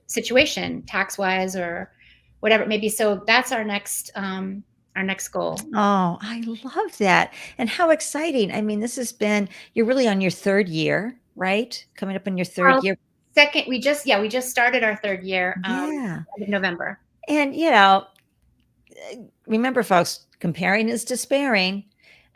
situation, tax-wise or whatever it may be. So that's our next goal. Oh, I love that. And how exciting. I mean, you're really on your third year, right? Coming up on your third year. Second, we just started our third year in November. And, remember, folks, comparing is despairing.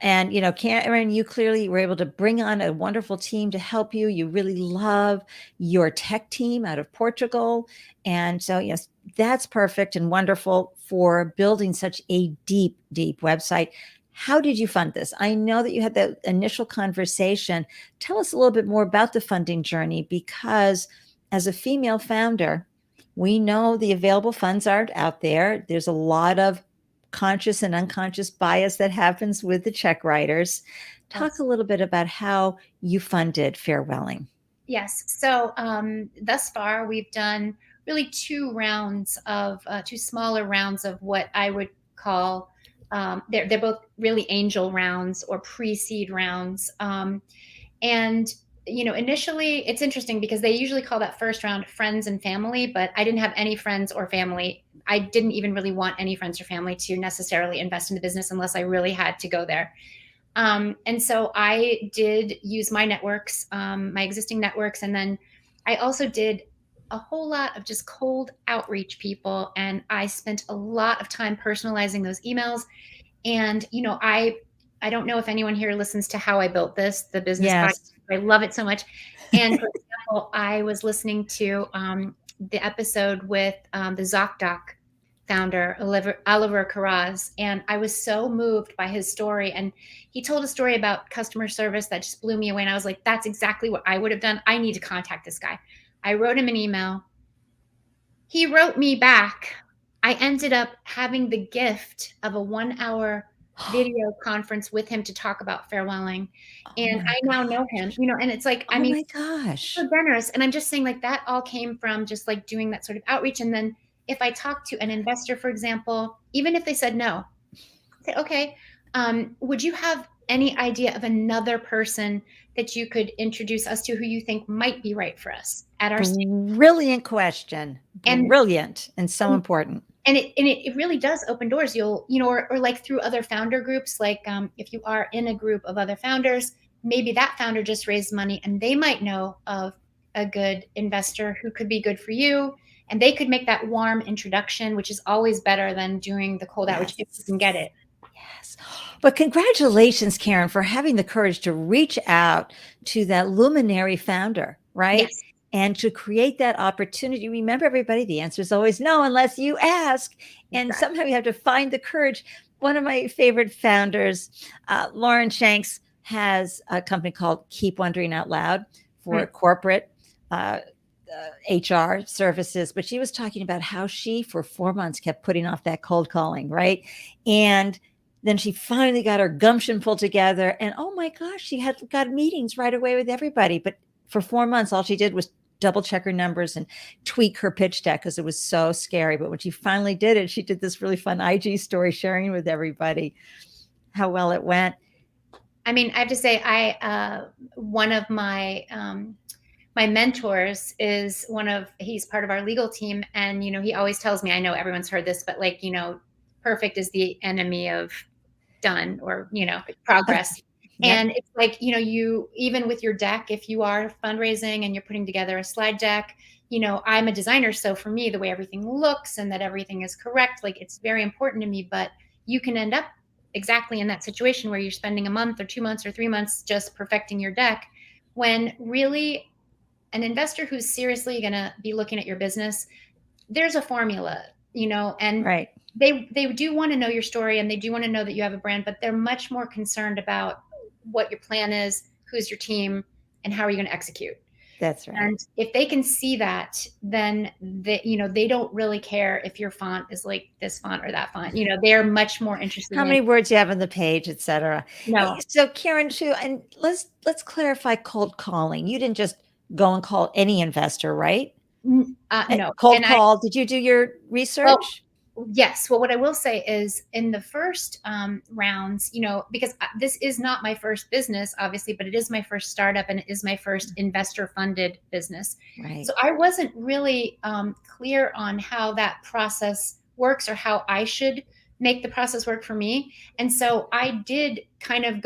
And, Karen, you clearly were able to bring on a wonderful team to help you. You really love your tech team out of Portugal. And so, yes, that's perfect and wonderful for building such a deep, deep website. How did you fund this? I know that you had that initial conversation. Tell us a little bit more about the funding journey, because as a female founder, we know the available funds aren't out there. There's a lot of conscious and unconscious bias that happens with the check writers. Talk a little bit about how you funded Farewelling. Yes. So thus far, we've done really two smaller rounds of what I would call, they're both really angel rounds or pre-seed rounds. And initially it's interesting because they usually call that first round friends and family, but I didn't have any friends or family. I didn't even really want any friends or family to necessarily invest in the business unless I really had to go there. And so I did use my networks, my existing networks. And then I also did a whole lot of just cold outreach people. And I spent a lot of time personalizing those emails. And, I don't know if anyone here listens to How I Built This, the business podcast. Yes. I love it so much. And for example, I was listening to the episode with the ZocDoc founder, Oliver Carraz, and I was so moved by his story. And he told a story about customer service that just blew me away. And I was like, that's exactly what I would have done. I need to contact this guy. I wrote him an email. He wrote me back. I ended up having the gift of a 1 hour video conference with him to talk about farewelling. And I now know him, and it's like, I Oh mean, my gosh. so generous. And I'm just saying, like, that all came from just like doing that sort of outreach. And then if I talk to an investor, for example, even if they said no, I say, okay, would you have any idea of another person that you could introduce us to who you think might be right for us at our stage? Brilliant question. And Brilliant and so important. and it really does open doors. You'll, or like through other founder groups, like if you are in a group of other founders, maybe that founder just raised money and they might know of a good investor who could be good for you, and they could make that warm introduction, which is always better than doing the cold outreach if you can get it. Yes. But congratulations, Karen, for having the courage to reach out to that luminary founder, right? Yes. And to create that opportunity. Remember, everybody, the answer is always no unless you ask. And Exactly. somehow you have to find the courage. One of my favorite founders, Lauren Shanks, has a company called Keep Wondering Out Loud for corporate HR services. But she was talking about how she, for 4 months, kept putting off that cold calling, right? And then she finally got her gumption pulled together. And oh my gosh, she had got meetings right away with everybody. But for 4 months, all she did was double check her numbers and tweak her pitch deck because it was so scary. But when she finally did it, she did this really fun IG story sharing with everybody how well it went. I mean, I have to say, one of my my mentors is he's part of our legal team. And, he always tells me, I know everyone's heard this, but like, perfect is the enemy of done, or, progress. Yep. And it's like, you, even with your deck, if you are fundraising and you're putting together a slide deck, I'm a designer. So for me, the way everything looks and that everything is correct, like, it's very important to me. But you can end up exactly in that situation where you're spending a month or 2 months or 3 months just perfecting your deck, when really an investor who's seriously going to be looking at your business, there's a formula, and right. They do want to know your story, and they do want to know that you have a brand, but they're much more concerned about what your plan is, who's your team, and how are you going to execute. That's right. And if they can see that, then they don't really care if your font is like this font or that font. They're much more interested How in many words you have on the page, et cetera. No. So Karen, too, and let's clarify cold calling. You didn't just go and call any investor, right? No. Cold call. Did you do your research? Well, yes. Well, what I will say is, in the first rounds, because this is not my first business, obviously, but it is my first startup, and it is my first investor funded business. Right. So I wasn't really clear on how that process works, or how I should make the process work for me. And so I did kind of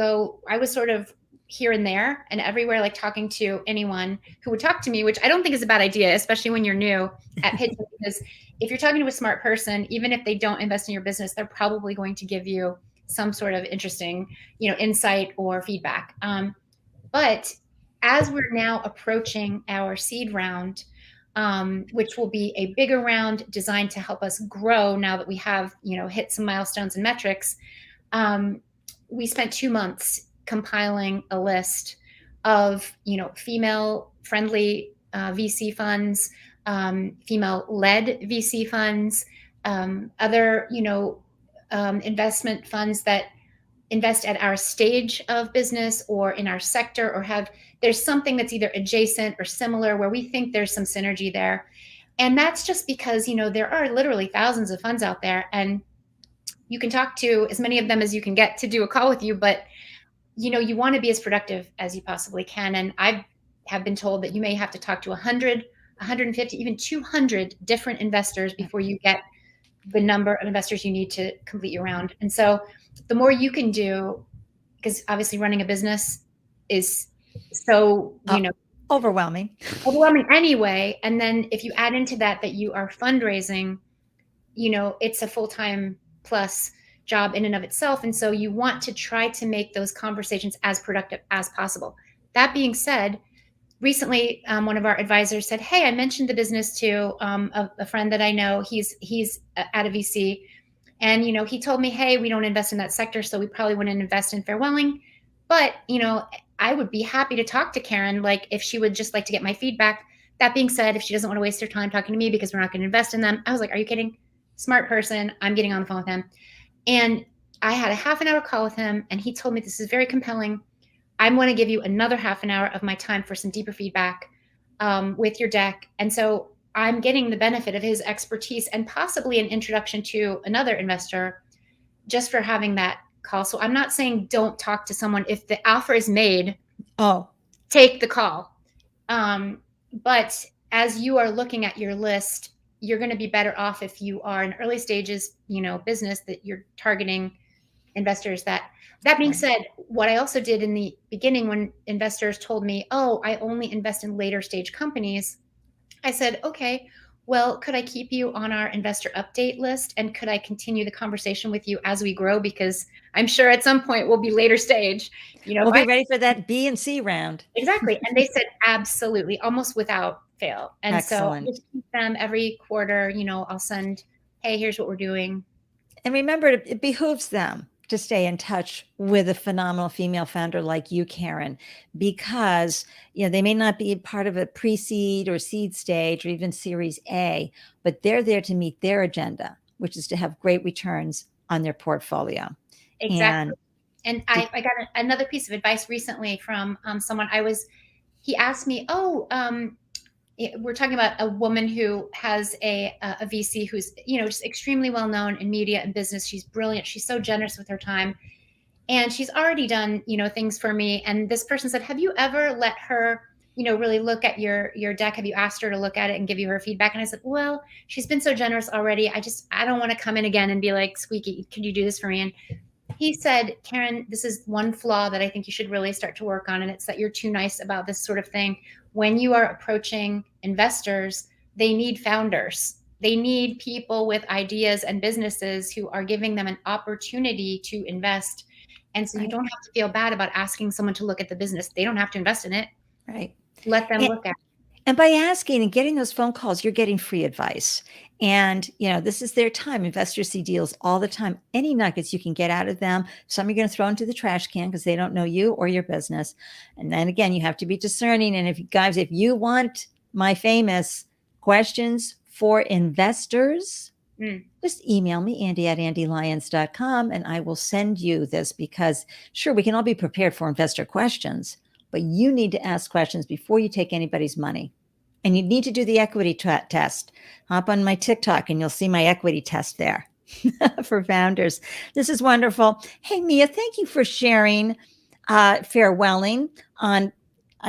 I was sort of here and there and everywhere, like talking to anyone who would talk to me, which I don't think is a bad idea, especially when you're new at pitching, because if you're talking to a smart person, even if they don't invest in your business, they're probably going to give you some sort of interesting, insight or feedback. But as we're now approaching our seed round, which will be a bigger round designed to help us grow now that we have, hit some milestones and metrics, we spent 2 months compiling a list of, female-friendly VC funds, female-led VC funds, other, investment funds that invest at our stage of business or in our sector, or there's something that's either adjacent or similar where we think there's some synergy there. And that's just because, there are literally thousands of funds out there, and you can talk to as many of them as you can get to do a call with you, but you want to be as productive as you possibly can. And I've have been told that you may have to talk to 100, 150, even 200 different investors before you get the number of investors you need to complete your round. And so the more you can do, because obviously running a business is so, overwhelming. overwhelming anyway. And then if you add into that you are fundraising, it's a full-time plus job in and of itself. And so you want to try to make those conversations as productive as possible. That being said, recently, one of our advisors said, "Hey, I mentioned the business to a friend that I know. He's at a VC, and he told me, hey, we don't invest in that sector, so we probably wouldn't invest in Fairwelling. But I would be happy to talk to Karen, like if she would just like to get my feedback. That being said, if she doesn't want to waste her time talking to me because we're not going to invest in them," I was like, "Are you kidding? Smart person." I'm getting on the phone with him, and I had a half an hour call with him, and he told me, "This is very compelling. I'm going to give you another half an hour of my time for some deeper feedback with your deck." And so I'm getting the benefit of his expertise and possibly an introduction to another investor just for having that call. So I'm not saying don't talk to someone. If the offer is made, take the call. But as you are looking at your list, you're going to be better off if you are in early stages, business that you're targeting investors. That being said, what I also did in the beginning when investors told me, "Oh, I only invest in later stage companies," I said, "Okay, well, could I keep you on our investor update list? And could I continue the conversation with you as we grow? Because I'm sure at some point we'll be later stage. We'll be ready for that B and C round." Exactly. And they said, absolutely, almost without fail. And Excellent. so I just keep them every quarter, I'll send, "Hey, here's what we're doing." And remember, it behooves them to stay in touch with a phenomenal female founder like you, Karen, because they may not be part of a pre-seed or seed stage or even Series A, but they're there to meet their agenda, which is to have great returns on their portfolio. Exactly. And I got another piece of advice recently from someone. He asked me, we're talking about a woman who has a VC who's, just extremely well known in media and business. She's brilliant. She's so generous with her time. And she's already done, things for me. And this person said, "Have you ever let her, really look at your deck? Have you asked her to look at it and give you her feedback?" And I said, "Well, she's been so generous already. I don't want to come in again and be like, 'Squeaky, could you do this for me?'" And he said, "Karen, this is one flaw that I think you should really start to work on. And it's that you're too nice about this sort of thing. When you are approaching investors, they need founders. They need people with ideas and businesses who are giving them an opportunity to invest. And so you don't have to feel bad about asking someone to look at the business. They don't have to invest in it. Right. Let them look at it." And by asking and getting those phone calls, you're getting free advice. And, this is their time. Investors see deals all the time. Any nuggets you can get out of them, some you're going to throw into the trash can because they don't know you or your business. And then again, you have to be discerning. And if you want my famous questions for investors, just email me, Ande@andelyons.com, and I will send you this because, sure, we can all be prepared for investor questions, but you need to ask questions before you take anybody's money. And you need to do the equity test. Hop on my TikTok and you'll see my equity test there for founders. This is wonderful. Hey, Mia, thank you for sharing Fairwelling on.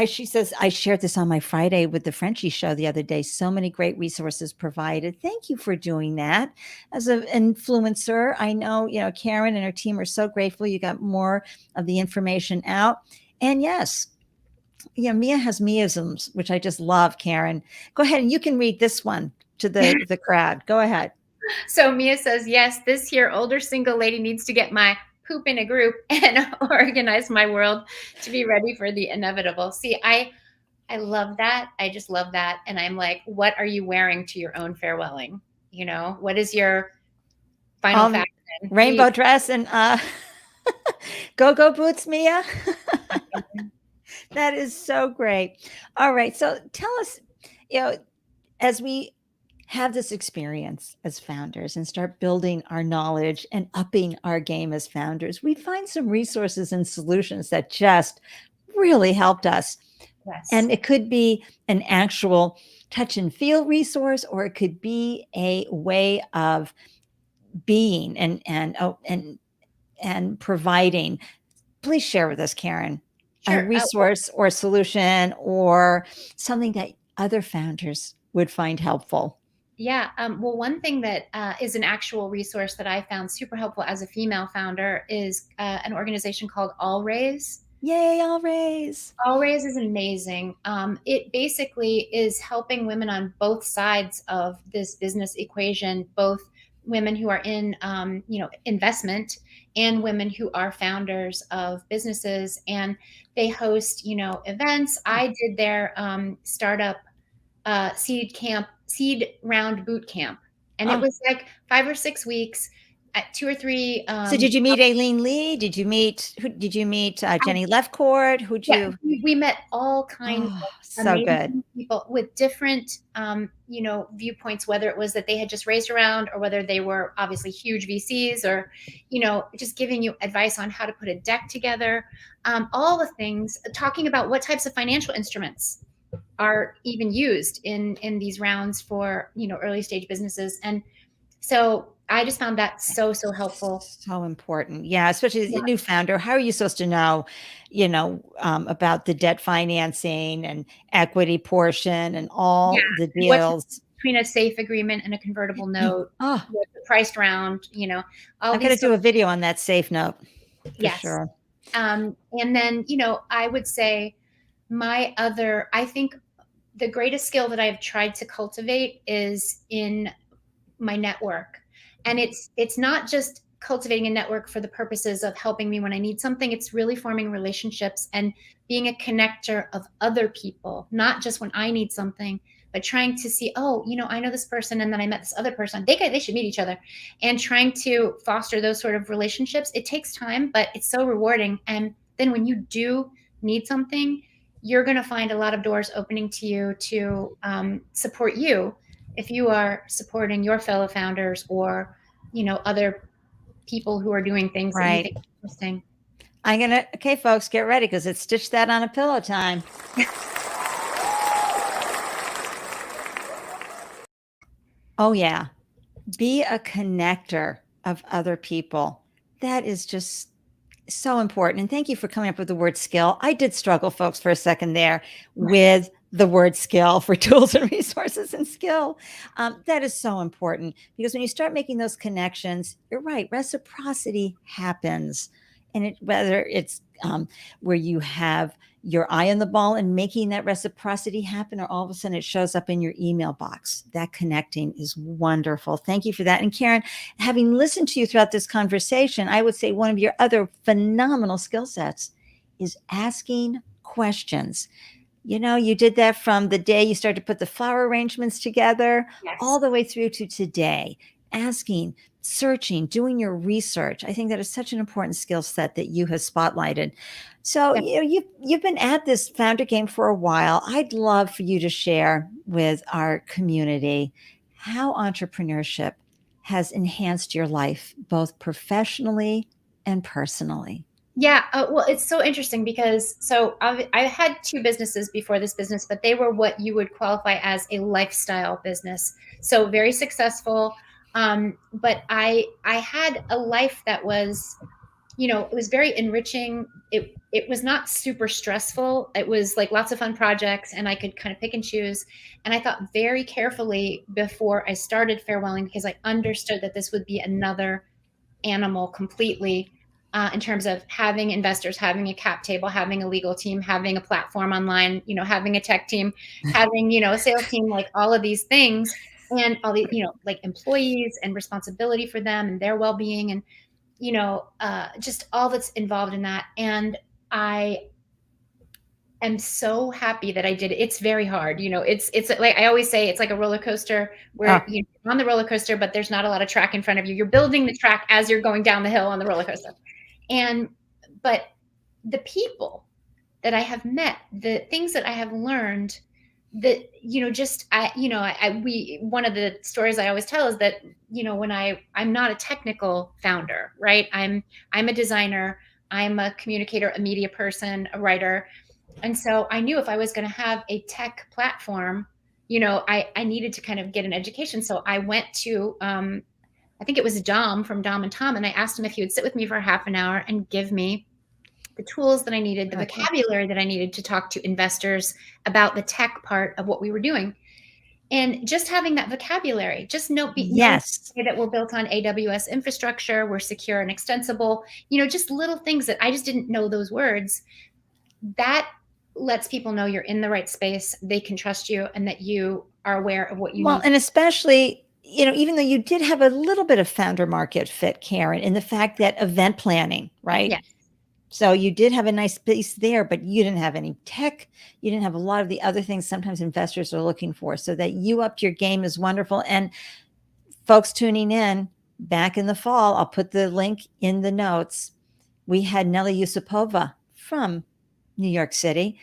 She says, "I shared this on my Friday with the Frenchie show the other day. So many great resources provided." Thank you for doing that. As an influencer, I know, Karen and her team are so grateful you got more of the information out. And yes, Mia has Miaisms, which I just love, Karen. Go ahead and you can read this one to the crowd. Go ahead. So Mia says, "Yes, this here older single lady needs to get my poop in a group and organize my world to be ready for the inevitable." See, I love that. I just love that. And I'm like, what are you wearing to your own Fairwelling? What is your final fashion? Rainbow dress and go-go boots, Mia. That is so great. All right. So tell us, as we have this experience as founders and start building our knowledge and upping our game as founders, we find some resources and solutions that just really helped us. Yes. And it could be an actual touch and feel resource, or it could be a way of being and providing. Please share with us, Karen. a Sure. resource or a solution or something that other founders would find helpful? Yeah. Well, one thing that is an actual resource that I found super helpful as a female founder is an organization called All Raise. Yay, I'll raise. All Raise is amazing. It basically is helping women on both sides of this business equation, both women who are in, investment and women who are founders of businesses. And they host, events. I did their startup seed round boot camp, and it Oh, was like 5 or 6 weeks at 2 or 3. so did you meet Aileen Lee? Did you meet Did you meet Jenny Lefcourt? Who'd Yeah, you? we met all kinds Oh, of so good. amazing people with different, viewpoints, whether it was that they had just raised around or whether they were obviously huge VCs or, just giving you advice on how to put a deck together, all the things, talking about what types of financial instruments are even used in these rounds for, early stage businesses. And so I just found that so helpful. So important. Yeah, especially as Yeah, a new founder. How are you supposed to know, about the debt financing and equity portion and yeah. all the What's deals? between a safe agreement and a convertible note, Oh, what's the priced round, all I'm going these to sort do a of, video on that safe note for yes. sure. And then, I would say I think the greatest skill that I've tried to cultivate is in my network. And it's not just cultivating a network for the purposes of helping me when I need something. It's really forming relationships and being a connector of other people, not just when I need something, but trying to see, oh, I know this person and then I met this other person. They should meet each other, and trying to foster those sort of relationships. It takes time, but it's so rewarding. And then when you do need something, you're going to find a lot of doors opening to you to support you if you are supporting your fellow founders or other people who are doing things that you Right. think are interesting. Okay, folks, get ready because it's Stitch That on a Pillow time. Oh, yeah. Be a connector of other people. That is just so important. And thank you for coming up with the word skill. I did struggle, folks, for a second there with the word skill for tools and resources and skill. That is so important because when you start making those connections, you're right, reciprocity happens. And whether it's where you have your eye on the ball and making that reciprocity happen, or all of a sudden it shows up in your email box. That connecting is wonderful. Thank you for that. And Karen, having listened to you throughout this conversation, I would say one of your other phenomenal skill sets is asking questions. You did that from the day you started to put the flower arrangements together all Yes. the way through to today, asking, searching, doing your research. I think that is such an important skill set that you have spotlighted. So, Yep. you've been at this founder game for a while. I'd love for you to share with our community how entrepreneurship has enhanced your life, both professionally and personally. Yeah, well, it's so interesting because I had two businesses before this business, but they were what you would qualify as a lifestyle business. So very successful, but I had a life that was, it was very enriching. It was not super stressful. It was like lots of fun projects, and I could kind of pick and choose. And I thought very carefully before I started Farewelling because I understood that this would be another animal completely, in terms of having investors, having a cap table, having a legal team, having a platform online, having a tech team, having, a sales team, like all of these things, and all the, like employees and responsibility for them and their well-being, and, just all that's involved in that. And I am so happy that I did it. It's very hard. It's like I always say, it's like a roller coaster where Oh, you're on the roller coaster, but there's not a lot of track in front of you. You're building the track as you're going down the hill on the roller coaster. And but the people that I have met, the things that I have learned, that just we one of the stories I always tell is that when I'm not a technical founder, right? I'm a designer, I'm a communicator, a media person, a writer. And so I knew if I was going to have a tech platform, I needed to kind of get an education. So I went to, I think it was Dom from Dom and Tom, and I asked him if he would sit with me for half an hour and give me the tools that I needed, the Okay. vocabulary that I needed to talk to investors about the tech part of what we were doing. And just having that vocabulary, just knowing Yes. that we're built on AWS infrastructure, we're secure and extensible, just little things that I just didn't know those words. That lets people know you're in the right space, they can trust you, and that you are aware of what you Well, need. and especially, even though you did have a little bit of founder market fit, Karen, in the fact that event planning, right? Yes. So you did have a nice piece there, but you didn't have any tech. You didn't have a lot of the other things sometimes investors are looking for. So that you upped your game is wonderful. And folks tuning in back in the fall, I'll put the link in the notes. We had Nelly Yusupova from New York City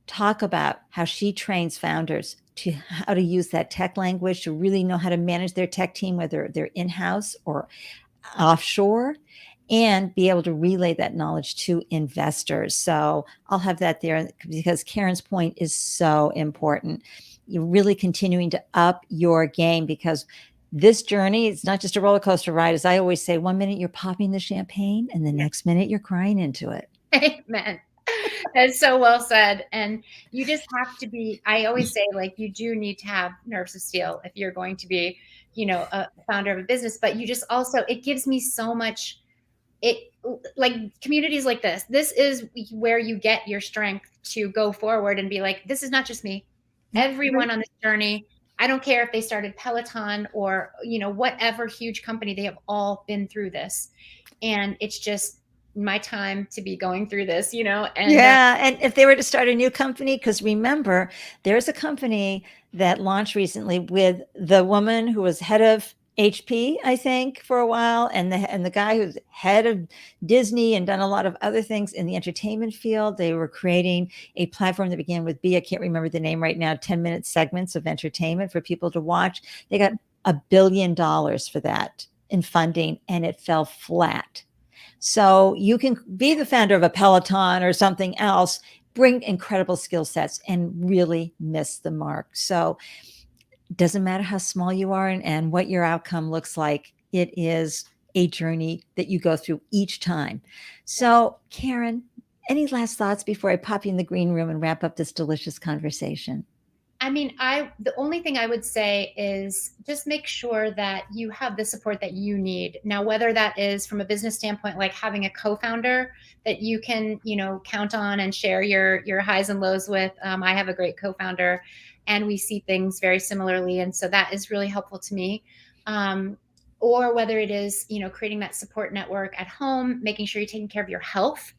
talk about how she trains founders to how to use that tech language to really know how to manage their tech team, whether they're in-house or offshore, and be able to relay that knowledge to investors. So I'll have that there because Karen's point is so important. You're really continuing to up your game because this journey, it's not just a roller coaster ride. As I always say, 1 minute you're popping the champagne and the next minute you're crying into it. Amen. That's so well said. And you just have to be, I always say, like, you do need to have nerves of steel if you're going to be, a founder of a business. But you just also, it gives me so much, like communities like this is where you get your strength to go forward and be like, this is not just me. Everyone on this journey, I don't care if they started Peloton or, whatever huge company, they have all been through this. And it's just my time to be going through this, and yeah. And if they were to start a new company, because remember, there's a company that launched recently with the woman who was head of HP, I think, for a while, and the guy who's head of Disney and done a lot of other things in the entertainment field. They were creating a platform that began with B. I can't remember the name right now, 10-minute segments of entertainment for people to watch. They got $1 billion for that in funding, and it fell flat. So you can be the founder of a Peloton or something else, bring incredible skill sets and really miss the mark. So it doesn't matter how small you are and what your outcome looks like. It is a journey that you go through each time. So Karen, any last thoughts before I pop you in the green room and wrap up this delicious conversation? I mean, the only thing I would say is just make sure that you have the support that you need. Now, whether that is from a business standpoint, like having a co-founder that you can, count on and share your highs and lows with. I have a great co-founder and we see things very similarly. And so that is really helpful to me. Or whether it is, creating that support network at home, making sure you're taking care of your health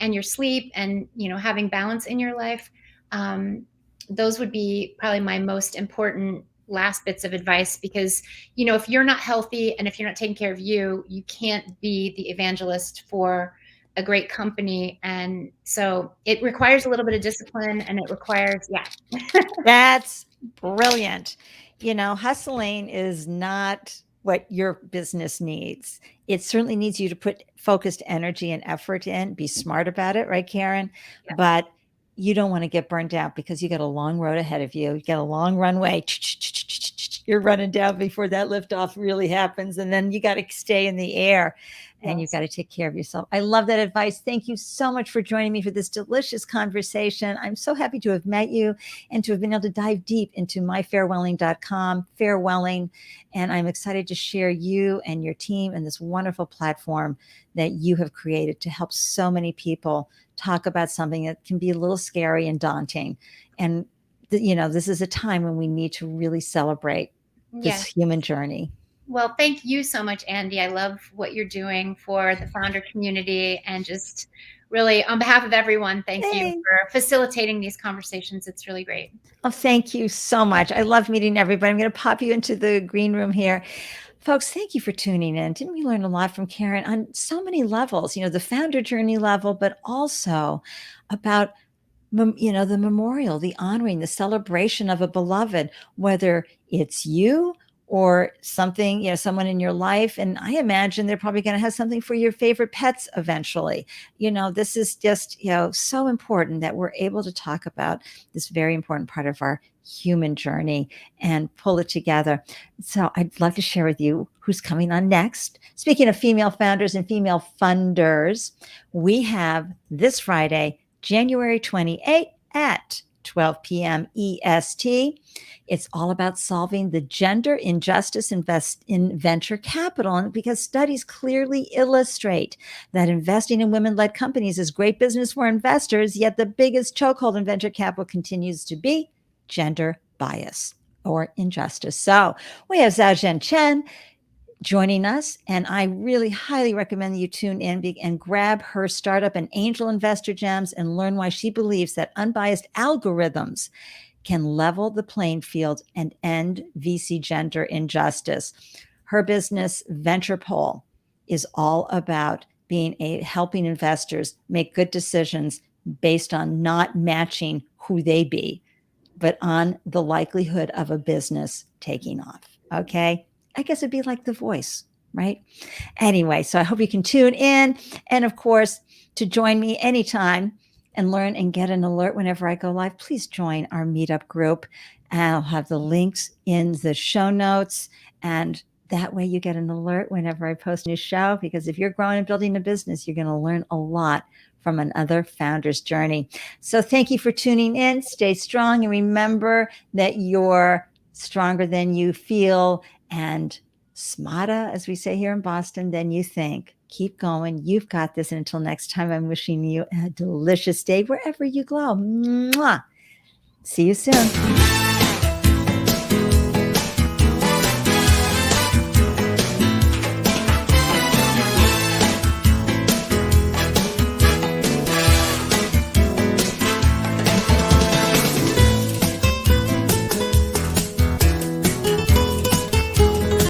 and your sleep and, having balance in your life. Those would be probably my most important last bits of advice because, if you're not healthy and if you're not taking care of you, you can't be the evangelist for a great company. And so it requires a little bit of discipline and it requires, That's brilliant. Hustling is not what your business needs. It certainly needs you to put focused energy and effort in, be smart about it, right, Karen? Yeah. But you don't want to get burned out because you got a long road ahead of you. You got a long runway. You're running down before that liftoff really happens. And then you got to stay in the air and you've got to take care of yourself. I love that advice. Thank you so much for joining me for this delicious conversation. I'm so happy to have met you and to have been able to dive deep into myfairwelling.com, Fairwelling. And I'm excited to share you and your team and this wonderful platform that you have created to help so many people talk about something that can be a little scary and daunting. And, this is a time when we need to really celebrate this human journey. Well, thank you so much, Ande. I love what you're doing for the founder community and just really on behalf of everyone, thank you for facilitating these conversations. It's really great. Oh, thank you so much. I love meeting everybody. I'm going to pop you into the green room here. Folks, thank you for tuning in. Didn't we learn a lot from Karen on so many levels, the founder journey level, but also about, the memorial, the honoring, the celebration of a beloved, whether it's you or something, someone in your life. And I imagine they're probably going to have something for your favorite pets eventually. This is just, so important that we're able to talk about this very important part of our human journey and pull it together. So I'd love to share with you who's coming on next. Speaking of female founders and female funders, we have this Friday, January 28th at 12 p.m. EST. It's all about solving the gender injustice in venture capital. And because studies clearly illustrate that investing in women-led companies is great business for investors, yet the biggest chokehold in venture capital continues to be gender bias or injustice. So we have Zhaojian Chen joining us, and I really highly recommend that you tune in and grab her startup and angel investor gems and learn why she believes that unbiased algorithms can level the playing field and end VC gender injustice. Her business, Venture Pole, is all about helping investors make good decisions based on not matching who they be, but on the likelihood of a business taking off. Okay. I guess it'd be like The Voice, right? Anyway, so I hope you can tune in. And of course, to join me anytime and learn and get an alert whenever I go live, please join our meetup group. I'll have the links in the show notes. And that way you get an alert whenever I post a new show, because if you're growing and building a business, you're going to learn a lot from another founder's journey. So thank you for tuning in. Stay strong and remember that you're stronger than you feel and smarter, as we say here in Boston, than you think. Keep going. You've got this. And until next time, I'm wishing you a delicious day wherever you glow. Mwah. See you soon.